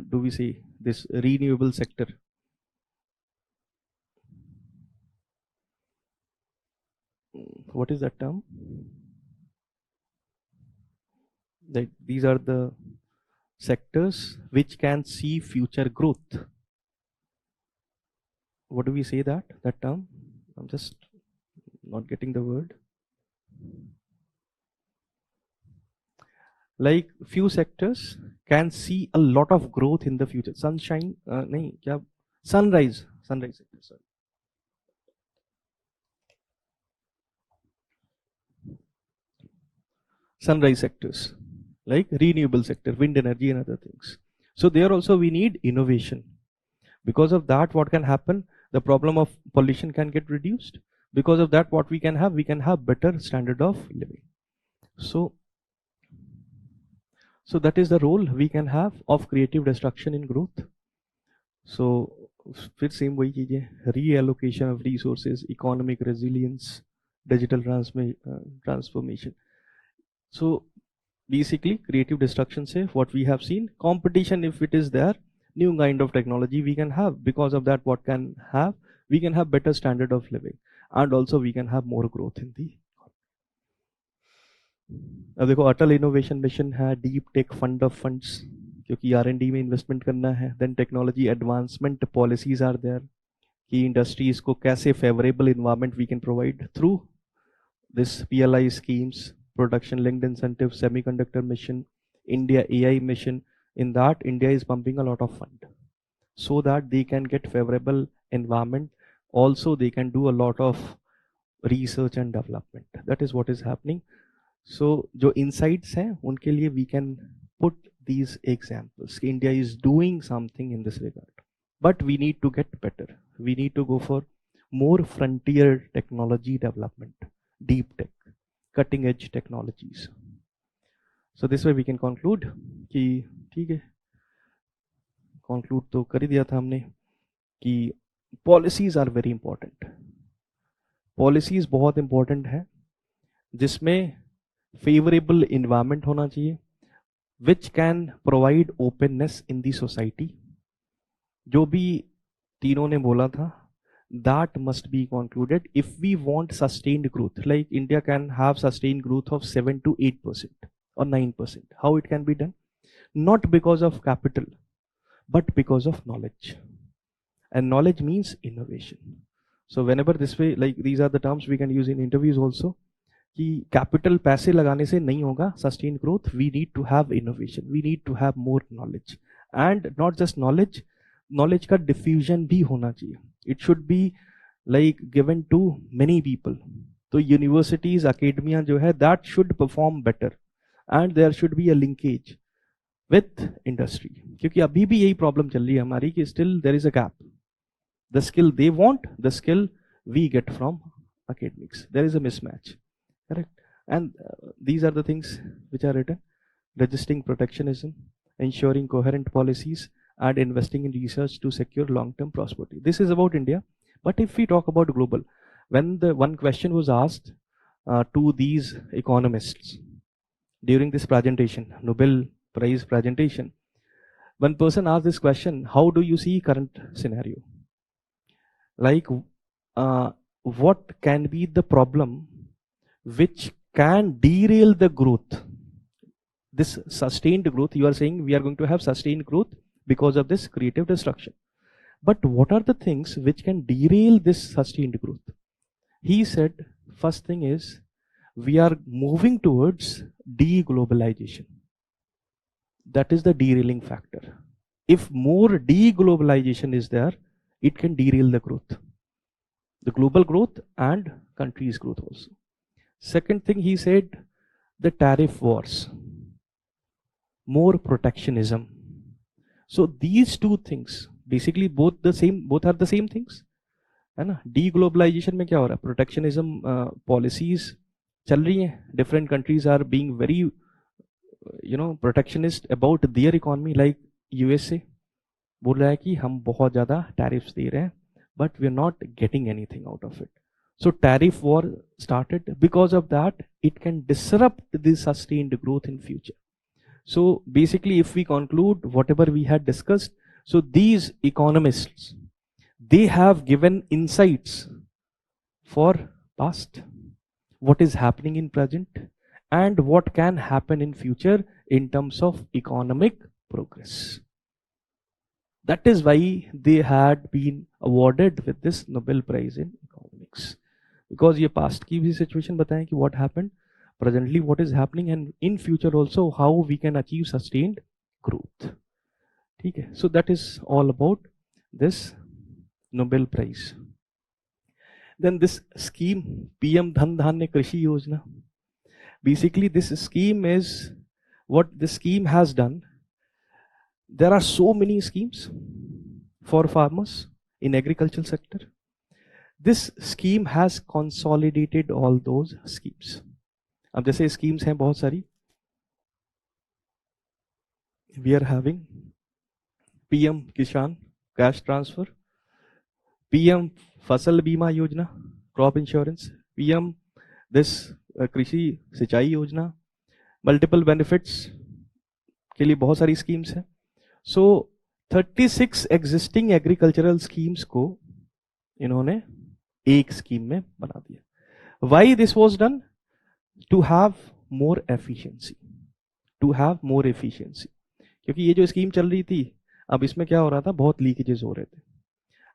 do we say, this renewable sector. What is that term? Like these are the sectors which can see future growth. What do we say that term? I'm just not getting the word. Like few sectors can see a lot of growth in the future. Sunshine, nahi, kya? Sunrise sector, sorry. sunrise sectors, like renewable sector, wind energy and other things. So there also we need innovation. Because of that, what can happen? The problem of pollution can get reduced. Because of that, what we can have better standard of living. So that is the role we can have of creative destruction in growth. So फिर same वही चीजें, reallocation of resources, economic resilience, digital transformation. So basically creative destruction say what we have seen, competition if it is there, new kind of technology we can have. Because of that, what can have, we can have better standard of living, and also we can have more growth in the. अब देखो Atal innovation mission है, deep tech fund of funds, क्योंकि R&D में investment करना है. Then technology advancement policies are there, कि industries को कैसे favourable environment we can provide through this PLI schemes, production linked incentive, semiconductor mission, India AI mission. In that, India is pumping a lot of fund so that they can get favorable environment. Also, they can do a lot of research and development. That is what is happening. So जो insights हैं उनके लिए we can put these examples. India is doing something in this regard, but we need to get better. We need to go for more frontier technology development, deep tech, cutting edge technologies. So this way we can conclude कि ठीक है, conclude तो कर ही दिया था हमने कि policies are very important. Policies बहुत important है, जिसमें favorable environment होना चाहिए, which can provide openness in the society. जो भी तीनों ने बोला था, that must be concluded if we want sustained growth. Like India can have sustained growth of 7 to 8% or 9%. How it can be done? Not because of capital, but because of knowledge. And knowledge means innovation. So whenever this way, like these are the terms we can use in interviews also, कि capital पैसे लगाने से नहीं होगा sustain growth. We need to have innovation, we need to have more knowledge, and not just knowledge, knowledge का diffusion भी होना चाहिए. It should be like given to many people. तो यूनिवर्सिटीज, अकेडमिया जो है, that should perform better, and there should be a linkage with industry. क्योंकि अभी भी यही प्रॉब्लम चल रही है हमारी कि still there is a gap. The skill they want, the skill we get from academics, there is a mismatch. Correct. And these are the things which are written: resisting protectionism, ensuring coherent policies, and investing in research to secure long-term prosperity. This is about India. But if we talk about global, when the one question was asked to these economists during this presentation, Nobel Prize presentation, one person asked this question: how do you see current scenario? Like, what can be the problem which can derail the growth? This sustained growth, you are saying we are going to have sustained growth because of this creative destruction. But what are the things which can derail this sustained growth? He said, first thing is, we are moving towards deglobalization. That is the derailing factor. If more deglobalization is there, it can derail the growth, the global growth and country's growth also. Second thing he said, the tariff wars, more protectionism. So these two things, basically both are the same things, है ना. Deglobalization में क्या हो रहा है? Protectionism policies चल रही हैं. Different countries are being very, protectionist about their economy. Like USA बोल रहा है कि हम बहुत ज़्यादा tariffs दे रहे हैं, but we are not getting anything out of it. So tariff war started. Because of that, it can disrupt the sustained growth in future. So basically, if we conclude whatever we had discussed, so these economists, they have given insights for past, what is happening in present, and what can happen in future in terms of economic progress. That is why they had been awarded with this Nobel Prize in Economics. Because ये past की भी situation बताएं कि what happened, presently what is happening, and in future also how we can achieve sustained growth. ठीक है. So that is all about this Nobel Prize. Then this scheme, PM Dhan Dhanya Krishi Yojana. basically this scheme is what the scheme has done. There are so many schemes for farmers in agricultural sector. This scheme has consolidated all those schemes. अब जैसे schemes हैं बहुत सारी, we are having PM Kisan cash transfer, PM फसल बीमा योजना crop insurance, PM this कृषि सिंचाई योजना, multiple benefits के लिए बहुत सारी schemes हैं. So 36 existing agricultural schemes को इन्होंने एक स्कीम में बना दिया. Why this was done? To have more efficiency. To have more efficiency. क्योंकि ये जो स्कीम चल रही थी, अब इसमें क्या हो रहा था, बहुत लीकेजेस हो रहे थे.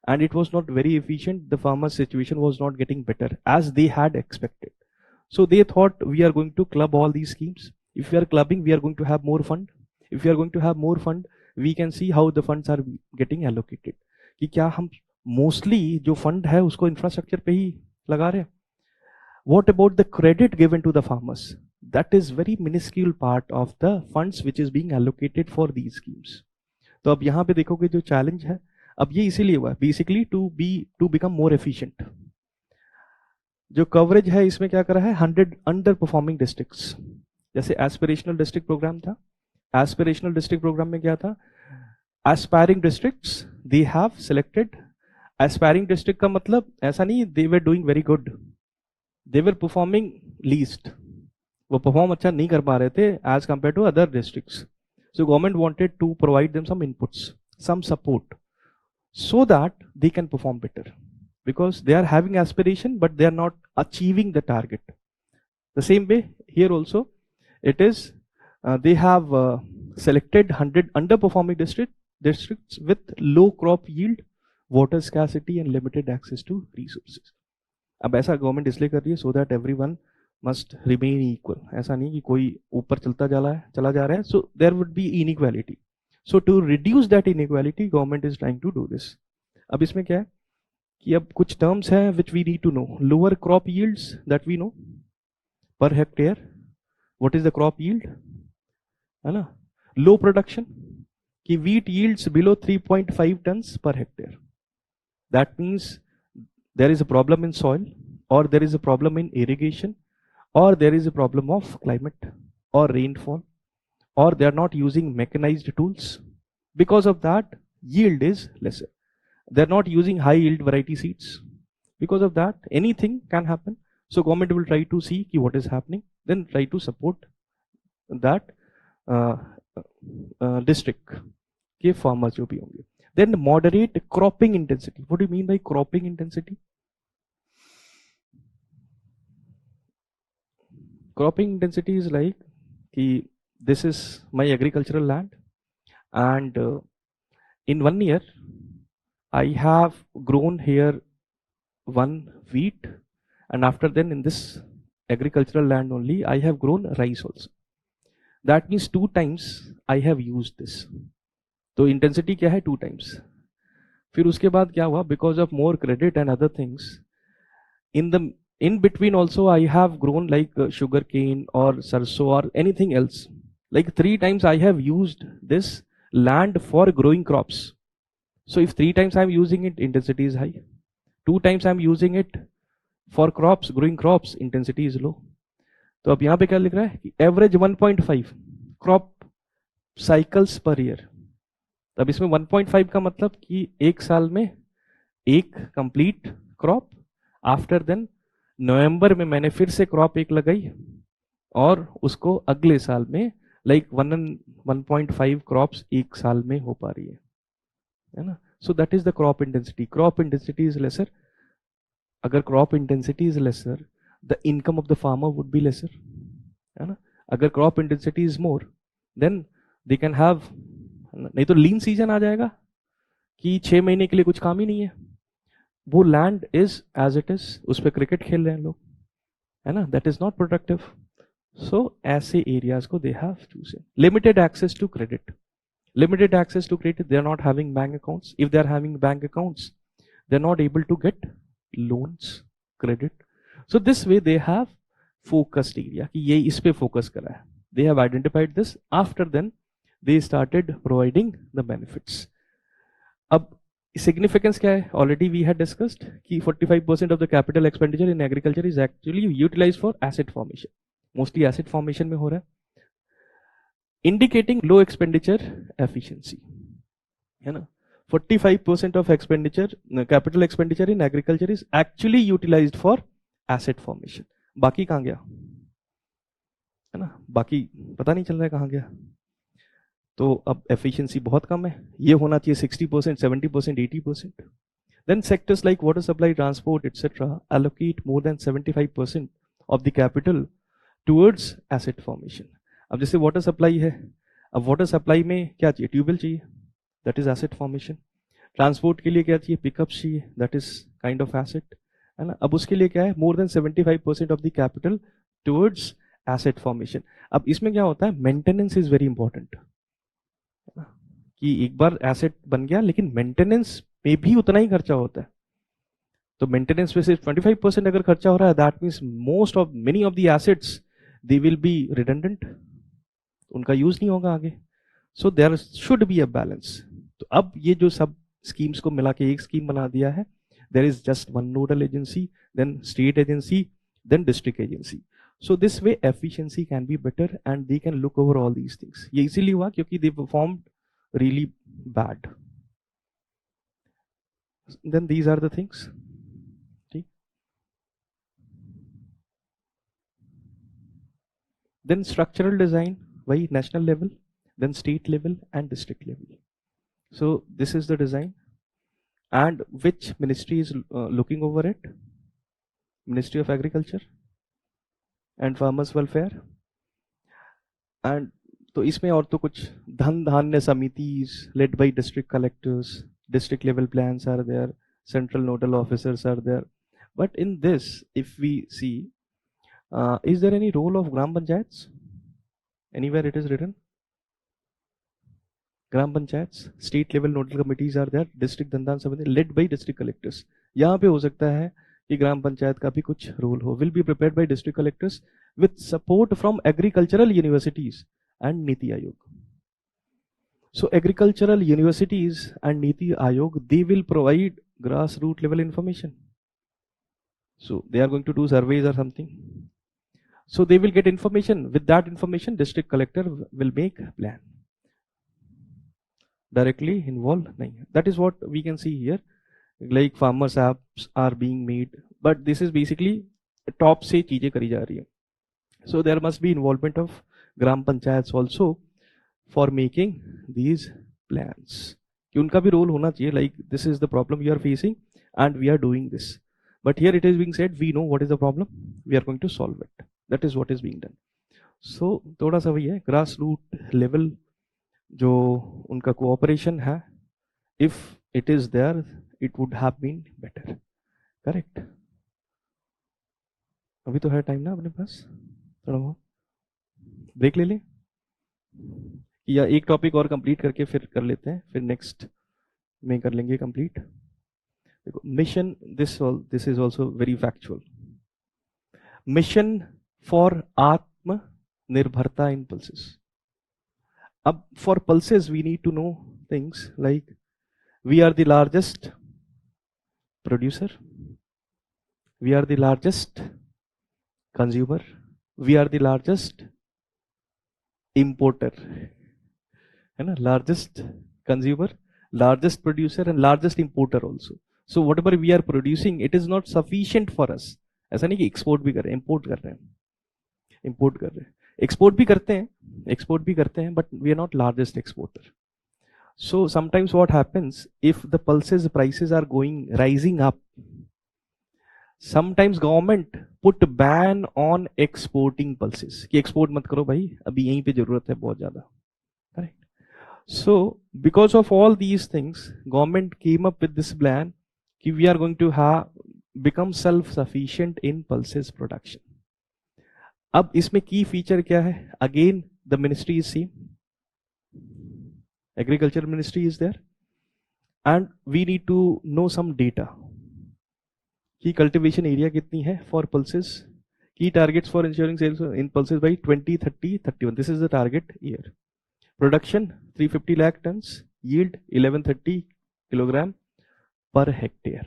And it was not very efficient. The farmers' situation was not getting better as they had expected. So they thought we are going to club all these schemes. If we are clubbing, we are going to have more fund. If we are going to have more fund, we can see how the funds are getting allocated. कि क्या हम mostly जो fund है उसको infrastructure पे ही लगा रहे हैं. What about the credit given to the farmers? That is very minuscule part of the funds which is being allocated for these schemes. तो अब यहाँ पे देखोगे जो challenge है, अब ये इसीलिए हुआ basically to become more efficient. जो coverage है इसमें क्या करा है, 100 underperforming districts. जैसे aspirational district program था, aspirational district program में क्या था, aspiring districts they have selected. aspiring district का मतलब ऐसा नहीं they were doing very good, they were performing least, वो perform अच्छा नहीं कर पा रहे थे as compared to other districts. So government wanted to provide them some inputs, some support, so that they can perform better, because they are having aspiration but they are not achieving the target. The same way here also it is, they have selected 100 underperforming districts with low crop yield, water scarcity and limited access to resources. अब ऐसा government इसलिए कर रही है so that everyone must remain equal. ऐसा नहीं कि कोई ऊपर चला जा रहा है. So there would be inequality. So to reduce that inequality, government is trying to do this. अब इसमें क्या है कि अब कुछ terms हैं which we need to know. Lower crop yields that we know per hectare. What is the crop yield? है ना? Low production कि wheat yields below 3.5 tons per hectare. That means there is a problem in soil, or there is a problem in irrigation, or there is a problem of climate or rainfall, or they are not using mechanized tools. Because of that, yield is lesser. They are not using high yield variety seeds. Because of that, anything can happen. So government will try to see what is happening, then try to support that district के farmers जो भी होंगे. Then moderate cropping intensity. What do you mean by cropping intensity? Cropping intensity is like कि this is my agricultural land, and in 1 year I have grown here one wheat, and after then in this agricultural land only I have grown rice also. That means 2 times I have used this. तो intensity क्या है, 2 times. फिर उसके बाद क्या हुआ, because of more credit and other things, in between also I have grown like sugar cane or sarso or anything else. Like 3 times I have used this land for growing crops. So if 3 times I am using it, intensity is high. 2 times I am using it for crops, growing crops, intensity is low. तो अब यहाँ पे क्या लिख रहा है कि average 1.5 crop cycles per year. तब इसमें 1.5 का मतलब कि एक साल में एक कंप्लीट क्रॉप. आफ्टर देन नवंबर में मैंने फिर से क्रॉप एक लगाई और उसको अगले साल में लाइक 1.5 क्रॉप्स एक साल में हो पा रही है ना. So that is the crop intensity. Crop intensity is lesser. अगर crop intensity is lesser, the income of the farmer would be lesser, है ना. अगर crop intensity is more, then they can have, नहीं तो lean season आ जाएगा कि 6 महीने के लिए कुछ काम ही नहीं है. वो land is as it is, उस पर क्रिकेट खेल रहे हैं लोग, है ना. that is not productive. So ऐसे areas को they have chosen. Limited access to credit. Limited access to credit, they are not having bank accounts. If they are having bank accounts, they are not able to get loans, credit. So this way they have focused area कि ये इस पे focus करा है. They have identified this. After then, they started providing the benefits. अब significance क्या है? Already we had discussed कि 45% of the capital expenditure in agriculture is actually utilized for asset formation. Mostly asset formation में हो रहा है. Indicating low expenditure efficiency. है ना? 45% of expenditure, capital expenditure in agriculture is actually utilized for asset formation. बाकी कहाँ गया? है ना? बाकी पता नहीं चल रहा है कहाँ गया. तो अब एफिशिएंसी बहुत कम है. ये होना चाहिए 60%, 70%, 80%. Then sectors like water supply, transport, etc. allocate more than 75% of the capital towards asset formation. अब जैसे वाटर सप्लाई है, अब वाटर सप्लाई में क्या चाहिए? ट्यूबवेल चाहिए, that is asset formation. Transport के लिए क्या चाहिए? पिकअप चाहिए, that is kind of asset, है ना. अब उसके लिए क्या है? More than 75% of the capital towards asset formation. अब इसमें क्या होता है? मेंटेनेंस इज वेरी इंपॉर्टेंट, कि एक बार एसेट बन गया लेकिन मेंटेनेंस में भी उतना ही खर्चा होता है. तो मेंटेनेंस में सिर्फ 25% अगर खर्चा हो रहा है, that means most of many of the assets they will be redundant, उनका यूज नहीं होगा आगे. So there should be a balance. तो अब ये जो सब स्कीम्स को मिला के एक स्कीम बना दिया है. There is just one nodal agency, then state agency, then district agency. So this way efficiency can be better and they can look over all these things. ये इसीलिए हुआ क्योंकि they performed really bad. Then these are the things. Okay. Then structural design, why national level, then state level and district level. So this is the design, and which ministry is looking over it? Ministry of Agriculture and Farmers Welfare. And तो इसमें और तो कुछ धन धान्य समितिज led by district collectors, district level plans are there, central nodal officers are there. But in this, if we see, is there any role of gram panchayats? Anywhere it is written? Gram panchayats, state level nodal committees are there, district धन धान्य समिति led by district collectors. यहाँ पे हो सकता है कि ग्राम पंचायत का भी कुछ रोल हो. Will be prepared by district collectors with support from agricultural universities and Niti Aayog. So agricultural universities and Niti Aayog, they will provide grassroots level information. So they are going to do surveys or something. So they will get information. With that information, district collector will make a plan. Directly involved? Nahi. That is what we can see here. Like farmers apps are being made, but this is basically top से चीजें करी जा रही है. So there must be involvement of gram panchayats also for making these plans. कि उनका भी role होना चाहिए. Like this is the problem you are facing and we are doing this. But here it is being said, we know what is the problem, we are going to solve it. That is what is being done. So थोड़ा सा वही है, grassroots level जो उनका cooperation है, if it is there, it would have been better. Correct? अभी तो है टाइम ना अपने पास, थोड़ा बहुत ब्रेक ले लें या एक टॉपिक और कंप्लीट करके फिर कर लेते हैं, फिर नेक्स्ट में कर लेंगे कंप्लीट. देखो mission, this is also very factual. Mission for Aatmanirbharta in pulses. अब for pulses we need to know things like we are the largest producer, we are the largest consumer, we are the largest importer, है ना. Largest consumer, largest producer and largest importer also. So whatever we are producing, it is not sufficient for us. ऐसा नहीं कि export भी कर रहे हैं, import कर रहे हैं, इंपोर्ट कर रहे हैं, एक्सपोर्ट भी करते हैं, एक्सपोर्ट भी करते हैं, but we are not largest exporter. So sometimes what happens, if the pulses prices are going rising up, sometimes government put ban on exporting pulses कि एक्सपोर्ट मत करो भाई, अभी यहीं पे जरूरत है बहुत ज्यादा. Correct? So because of all these things, government came up with this plan कि we are going to have become self-sufficient in pulses production. अब इसमें की फीचर क्या है? Again the ministry is same, agriculture ministry is there, and we need to know some data कि cultivation area कितनी है for pulses, Key targets for ensuring sales in pulses by 2030 31. This is the target year. Production 350 lakh tons, yield 1130 kilogram per hectare.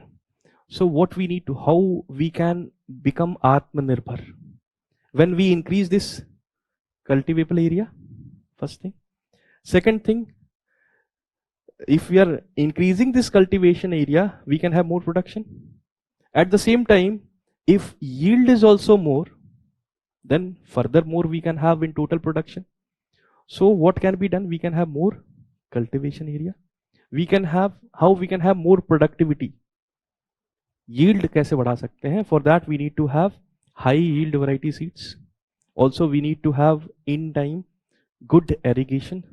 So what we need to, how we can become Atmanirbhar? When we increase this cultivable area, first thing. Second thing, if we are increasing this cultivation area, we can have more production. At the same time, if yield is also more, then furthermore we can have in total production. So what can be done? We can have more cultivation area. We can have, how we can have more productivity. Yield कैसे बढ़ा सकते हैं? For that we need to have high yield variety seeds. Also we need to have in time good irrigation.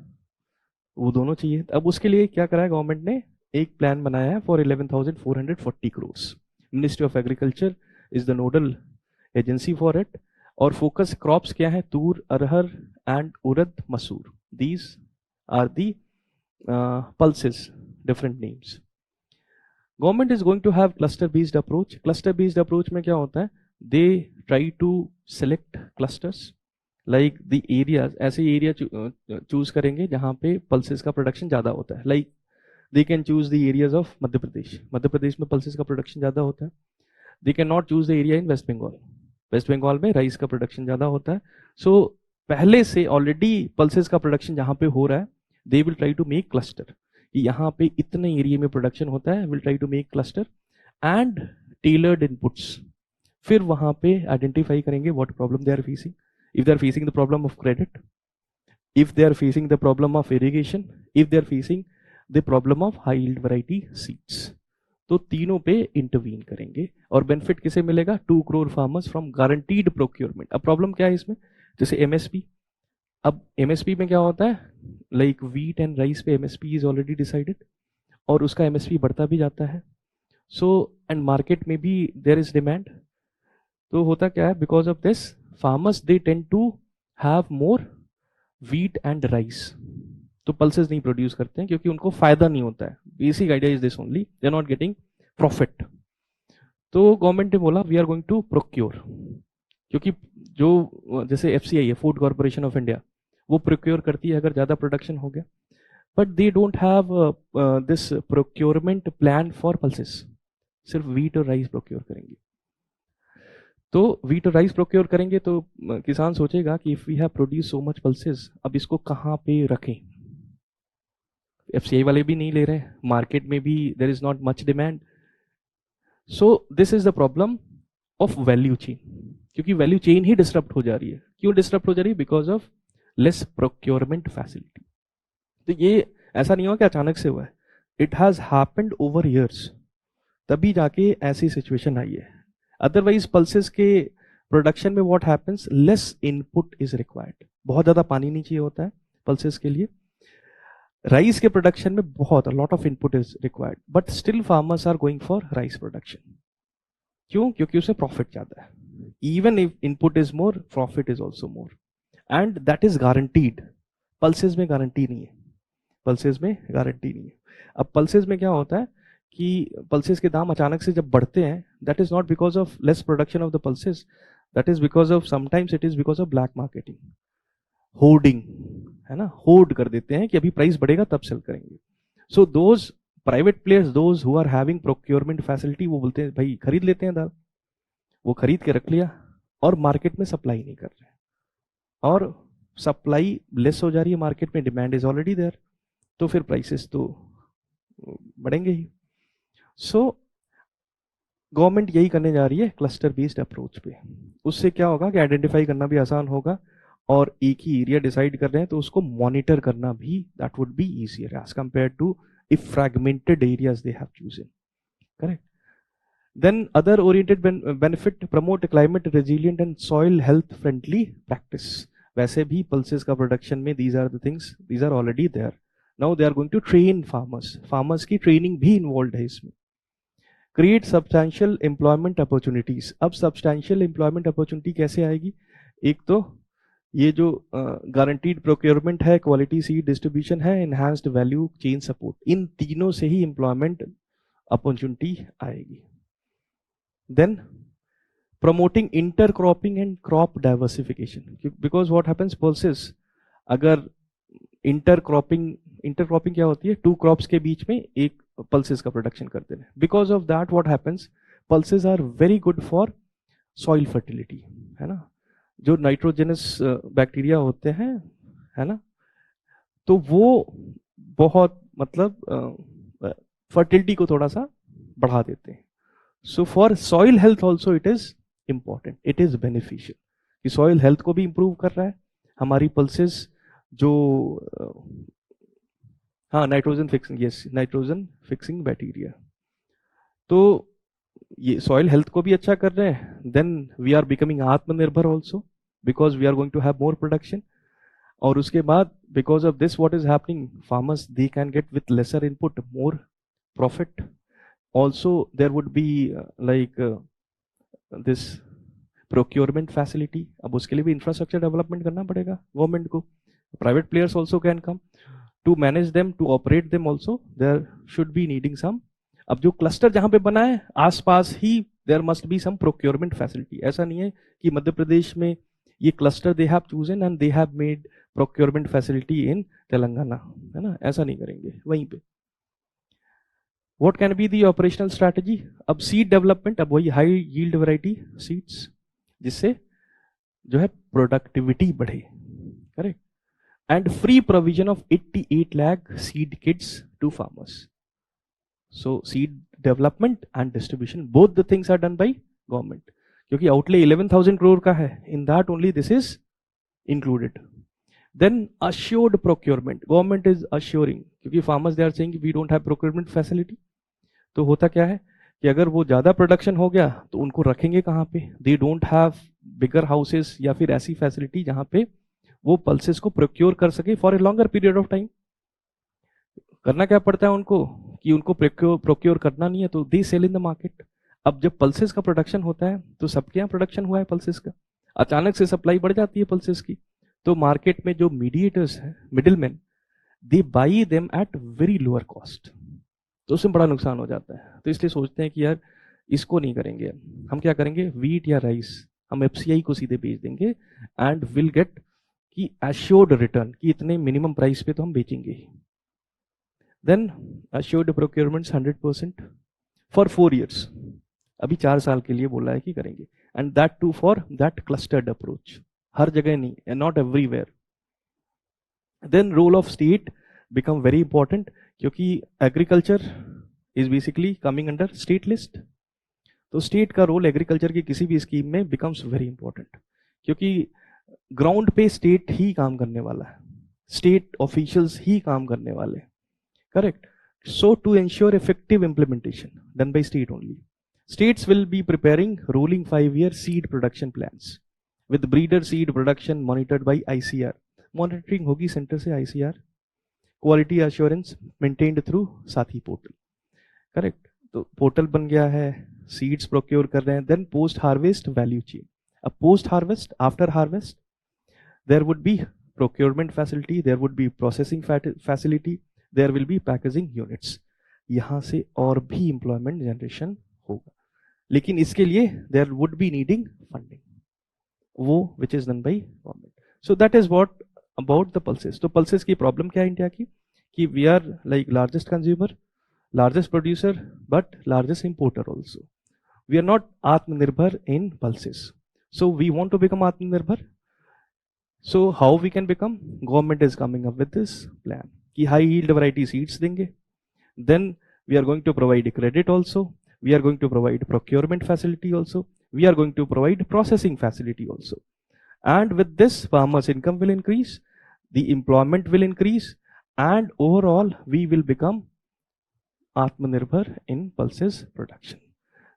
वो दोनों चाहिए. अब उसके लिए क्या करा है गवर्नमेंट ने? एक प्लान बनाया है for 11,440 crores. Ministry of Agriculture is the nodal agency for it. और फोकस क्रॉप्स क्या है? तूर, अरहर एंड उड़द, मसूर. These are the pulses, different names. Government is going to have cluster based approach. Cluster based approach में क्या होता है? They try to select clusters like the areas. ऐसे area choose करेंगे जहाँ पे पल्सेस का प्रोडक्शन ज्यादा होता है. Like they can choose the areas of Madhya Pradesh. मध्य प्रदेश में पल्सेस का प्रोडक्शन ज्यादा होता है. They cannot choose the area in West Bengal. West Bengal में राइस का प्रोडक्शन ज्यादा होता है. सो पहले से ऑलरेडी पल्सेस का प्रोडक्शन जहां पे हो रहा है, they will try to make cluster. यहाँ पे इतने एरिया में प्रोडक्शन होता है, will try to make cluster and tailored inputs. फिर वहां पे आइडेंटिफाई करेंगे what problem they are facing. If they are facing the problem of credit, if they are facing the problem of irrigation, if they are facing the problem of high yield variety seeds, तो तीनों पे intervene करेंगे. और benefit किसे मिलेगा? 2 crore farmers from guaranteed procurement. अब problem क्या है इसमें? जैसे एमएसपी. अब एमएसपी में क्या होता है? लाइक व्हीट एंड राइस पे एमएसपी इज ऑलरेडी डिसाइडेड और उसका एमएसपी बढ़ता भी जाता है. सो एंड मार्केट में भी देयर इज डिमांड. तो होता क्या है? Because of this farmers they tend to have more wheat and rice. तो पल्सेस नहीं प्रोड्यूस करते हैं क्योंकि उनको फायदा नहीं होता है. Basic idea is this only, they are not getting profit. तो गवर्नमेंट ने बोला we are going to procure. क्योंकि जो जैसे एफसीआई है, फूड कॉर्पोरेशन ऑफ इंडिया, वो प्रोक्योर करती है अगर ज्यादा प्रोडक्शन हो गया. But they don't have this procurement plan for pulses. सिर्फ व्हीट और राइस प्रोक्योर करेंगे. तो व्हीट और राइस प्रोक्योर करेंगे तो किसान सोचेगा कि if we have produce so much pulses, अब इसको कहाँ पे रखें? एफसीआई वाले भी नहीं ले रहे, मार्केट में भी there is not much demand. So this is the problem of value chain. क्योंकि वैल्यू चेन ही डिस्टर्ब हो जा रही है. क्यों डिस्टर्ब हो जा रही है? Because of less procurement facility. तो ये ऐसा नहीं हुआ कि अचानक से हुआ है, it has happened over years, तभी जाके ऐसी सिचुएशन आई है. अदरवाइज पल्सेस के प्रोडक्शन में what happens, less input is required. बहुत ज्यादा पानी नहीं चाहिए होता है पल्सेस के लिए. राइस के प्रोडक्शन में बहुत lot of input is required, but still farmers are going for rice production. क्यों? क्योंकि उससे प्रॉफिट ज्यादा है. Even if input is more, profit is also more and that is guaranteed. Pulses में गारंटी नहीं है. पल्सेस में गारंटी नहीं है. अब पल्सेस में क्या होता है कि पल्सेस के दाम अचानक से जब बढ़ते हैं, that is not because of less production of the pulses, that is because of sometimes it is because of black marketing, hoarding, है ना. होर्ड कर देते हैं कि अभी प्राइस बढ़ेगा तब सेल करेंगे. So those private players, those who are having procurement facility, वो बोलते हैं भाई खरीद लेते हैं दाल. वो खरीद के रख लिया और मार्केट में सप्लाई नहीं कर रहे, और सप्लाई लेस हो जा रही है मार्केट में, डिमांड इज ऑलरेडी देयर, तो फिर प्राइसेस तो बढ़ेंगे ही. सो गवर्नमेंट यही करने जा रही है क्लस्टर बेस्ड अप्रोच पे. उससे क्या होगा कि आइडेंटिफाई करना भी आसान होगा, और एक ही एरिया डिसाइड कर रहे हैं तो उसको मॉनिटर करना भी that would be easier as compare to if fragmented areas they have chosen. Correct. Then other oriented benefit, promote climate resilient and soil health friendly practice. वैसे भी पल्सेस का प्रोडक्शन में these are the things, these are already there. Now they are going to train farmers. Farmers की training भी involve है इसमें. Create substantial employment opportunities. अब substantial employment opportunity कैसे आएगी? एक तो ये जो गारंटीड प्रोक्योरमेंट है, क्वालिटी सीड डिस्ट्रीब्यूशन है, एनहांस्ड वैल्यू चेन सपोर्ट, इन तीनों से ही एम्प्लॉयमेंट अपॉर्चुनिटी आएगी. Then promoting intercropping and crop diversification, because what happens pulses, अगर इंटरक्रॉपिंग क्या होती है, टू क्रॉप्स के बीच में एक पल्सेस का प्रोडक्शन करते हैं, because of that what happens, pulses are very good for soil fertility, है ना, जो नाइट्रोजनस बैक्टीरिया होते हैं, है ना, तो वो बहुत मतलब फर्टिलिटी को थोड़ा सा बढ़ा देते हैं. So for soil health also it is important, it is beneficial, कि सॉइल हेल्थ को भी इंप्रूव कर रहा है हमारी पल्सेस, जो हाँ nitrogen fixing, yes nitrogen fixing bacteria, तो ये सॉइल हेल्थ को भी अच्छा कर रहे हैं. देन वी आर बिकमिंग आत्मनिर्भर also, because we are going to have more production. और उसके बाद because of this what is happening, farmers they can get with lesser input more profit. Also there would be like this procurement facility. अब उसके लिए भी infrastructure development करना पड़ेगा government को. Private players also can come to manage them, to operate them also, there should be needing some. अब जो cluster जहां पे बना है आसपास ही there must be some procurement facility. ऐसा नहीं है कि मध्य प्रदेश में ये cluster they have chosen and they have made procurement facility in Telangana, है ना, ऐसा नहीं करेंगे वहीं पे. What can be the operational strategy? अब सीड डेवलपमेंट, अब वही हाई यील्ड वैरायटी सीड्स, जिससे जो है प्रोडक्टिविटी बढ़े, correct, and free provision of 88 lakh seed kits to farmers. So seed development and distribution, both the things are done by government. क्योंकि outlay 11,000 crore का है, in that only this is included. Then assured procurement, government is assuring, क्योंकि farmers they are saying we don't have procurement facility. तो होता क्या है कि अगर वो ज्यादा प्रोडक्शन हो गया तो उनको रखेंगे कहाँ पे? They don't have bigger houses या फिर ऐसी फैसिलिटी जहाँ पे वो पल्सेस को प्रोक्योर कर सके for a longer period of time. करना क्या पड़ता है उनको कि उनको प्रोक्योर करना नहीं है, तो they sell in the market. अब जब पल्सेस का प्रोडक्शन होता है तो सबके यहाँ प्रोडक्शन हुआ है पल्सेस का, अचानक से सप्लाई बढ़ जाती है पल्सेस की, तो मार्केट में जो मीडिएटर्स हैं, middleman, they by them at very lower cost, तो उसमें बड़ा नुकसान हो जाता है. तो इसलिए सोचते हैं कि यार इसको नहीं करेंगे, हम क्या करेंगे, वीट या राइस हम एफसीआई को सीधे बेच देंगे एंड विल गेट की एश्योर्ड रिटर्न, कि इतने मिनिमम प्राइस पे तो हम बेचेंगे. Then assured procurements 100% for 4 years. अभी 4 साल के लिए बोला है कि करेंगे, and that too for that clustered approach. हर जगह नहीं, and not everywhere. Then role of state become very important, क्योंकि agriculture is basically coming under state list. तो स्टेट का रोल एग्रीकल्चर की किसी भी स्कीम में becomes very important, क्योंकि ग्राउंड पे स्टेट ही काम करने वाला है, स्टेट ऑफिशियल्स ही काम करने वाले हैं. Correct. So to ensure effective implementation done by state only, states will be preparing rolling 5-year seed production plans with breeder seed production monitored by ICR. Monitoring होगी सेंटर से ICR. Quality assurance maintained through साथी portal. Correct. तो portal बन गया है, seeds procure कर रहे हैं. Then post harvest value chain. अब post harvest, after harvest, there would be procurement facility, there would be processing facility, there will be packaging units. यहां से और भी एम्प्लॉयमेंट जनरेशन होगा, लेकिन इसके लिए there would be needing funding, वो which is done by government. So that is what about the pulses. तो पल्सेस की प्रॉब्लम क्या है इंडिया की, कि we are like largest consumer, largest producer, but largest importer also. We are not Atmanirbhar in pulses. So we want to become Atmanirbhar. So how we can become? Government is coming up with this plan. कि high yield variety seeds देंगे. Then we are going to provide credit also. We are going to provide procurement facility also. We are going to provide processing facility also. And with this, farmers' income will increase, the employment will increase, and overall we will become आत्मनिर्भर in pulses production.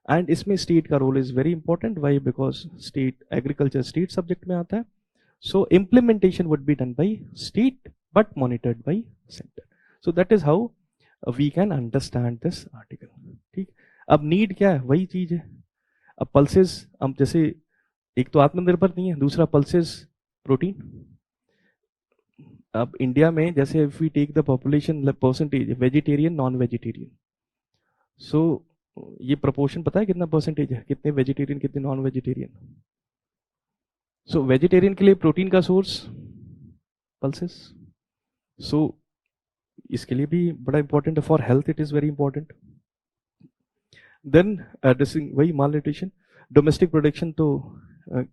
And इसमें state का role is very important. Why? Because state agriculture state subject में आता है. So implementation would be done by state but monitored by centre. So that is how we can understand this article. ठीक. अब need क्या है, वही चीज है. अब पल्सेस, हम जैसे एक तो आत्मनिर्भर नहीं है, दूसरा पल्सेस प्रोटीन. अब इंडिया में जैसे if we take the population percentage vegetarian non vegetarian, so ये प्रोपोर्शन पता है कितना परसेंटेज है, कितने वेजिटेरियन कितने नॉन वेजिटेरियन? सो वेजिटेरियन के लिए प्रोटीन का सोर्स पल्सेस, सो इसके लिए भी बड़ा इंपॉर्टेंट है, for health it is very important. Then addressing वही माल न्यूट्रिशन, डोमेस्टिक प्रोडक्शन तो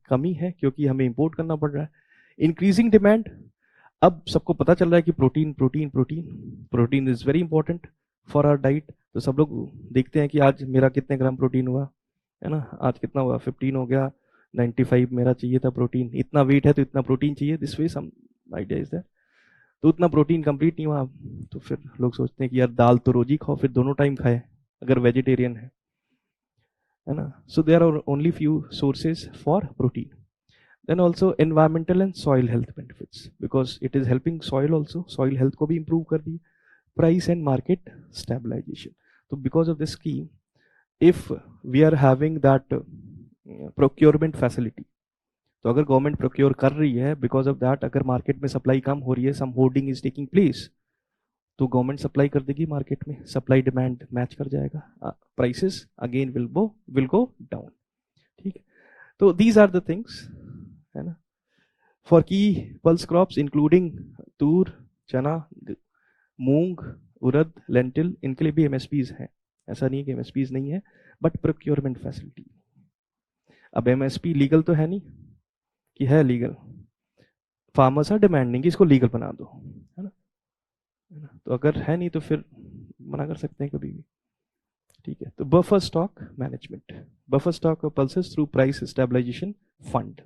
कमी है क्योंकि हमें इंपोर्ट करना पड़ रहा है। इंक्रीजिंग डिमांड, अब सबको पता चल रहा है कि protein protein protein protein is very important for our diet. तो सब लोग देखते हैं कि आज मेरा कितने ग्राम प्रोटीन हुआ, है ना, आज कितना हुआ, 15 हो गया, 95 मेरा चाहिए था प्रोटीन, इतना वेट है तो इतना प्रोटीन चाहिए, this way some idea is that. तो उतना प्रोटीन कंप्लीट नहीं हुआ, तो फिर लोग सोचते हैं कि यार दाल तो रोज ही खाओ, फिर दोनों टाइम खाए अगर वेजिटेरियन है ना। So there are only few sources for protein. Then also environmental and soil health benefits because it is helping soil also, soil health को भी improve कर दी। Price and market stabilization, so because of this scheme, if we are having that procurement facility, तो अगर government procure कर रही है, because of that अगर market में सप्लाई कम हो रही है, सम होर्डिंग इज टेकिंग प्लेस, तो गवर्नमेंट सप्लाई कर देगी मार्केट में, सप्लाई डिमांड मैच कर जाएगा, prices again will go down. ठीक है, तो दीज आर द थिंग्स, है ना, फॉर की पल्स क्रॉप्स इंक्लूडिंग तूर, चना, मूंग, उड़द, लेंटिल, इनके लिए भी एमएसपीज हैं, ऐसा नहीं है कि एमएसपीज नहीं है, बट प्रोक्योरमेंट फैसिलिटी। अब एमएसपी लीगल तो है नहीं कि है लीगल, फार्मर्स आर डिमांडिंग कि इसको लीगल बना दो, है ना, तो अगर है नहीं तो फिर मना कर सकते हैं कभी भी। ठीक है, तो buffer stock management, buffer stock pulses through price stabilisation fund,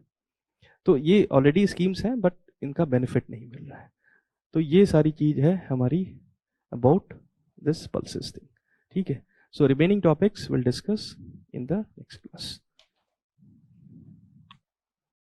तो ये ऑलरेडी स्कीम्स हैं बट इनका बेनिफिट नहीं मिल रहा है। तो ये सारी चीज है हमारी अबाउट दिस पल्सेस थिंग। ठीक है, so remaining topics will discuss in the next class.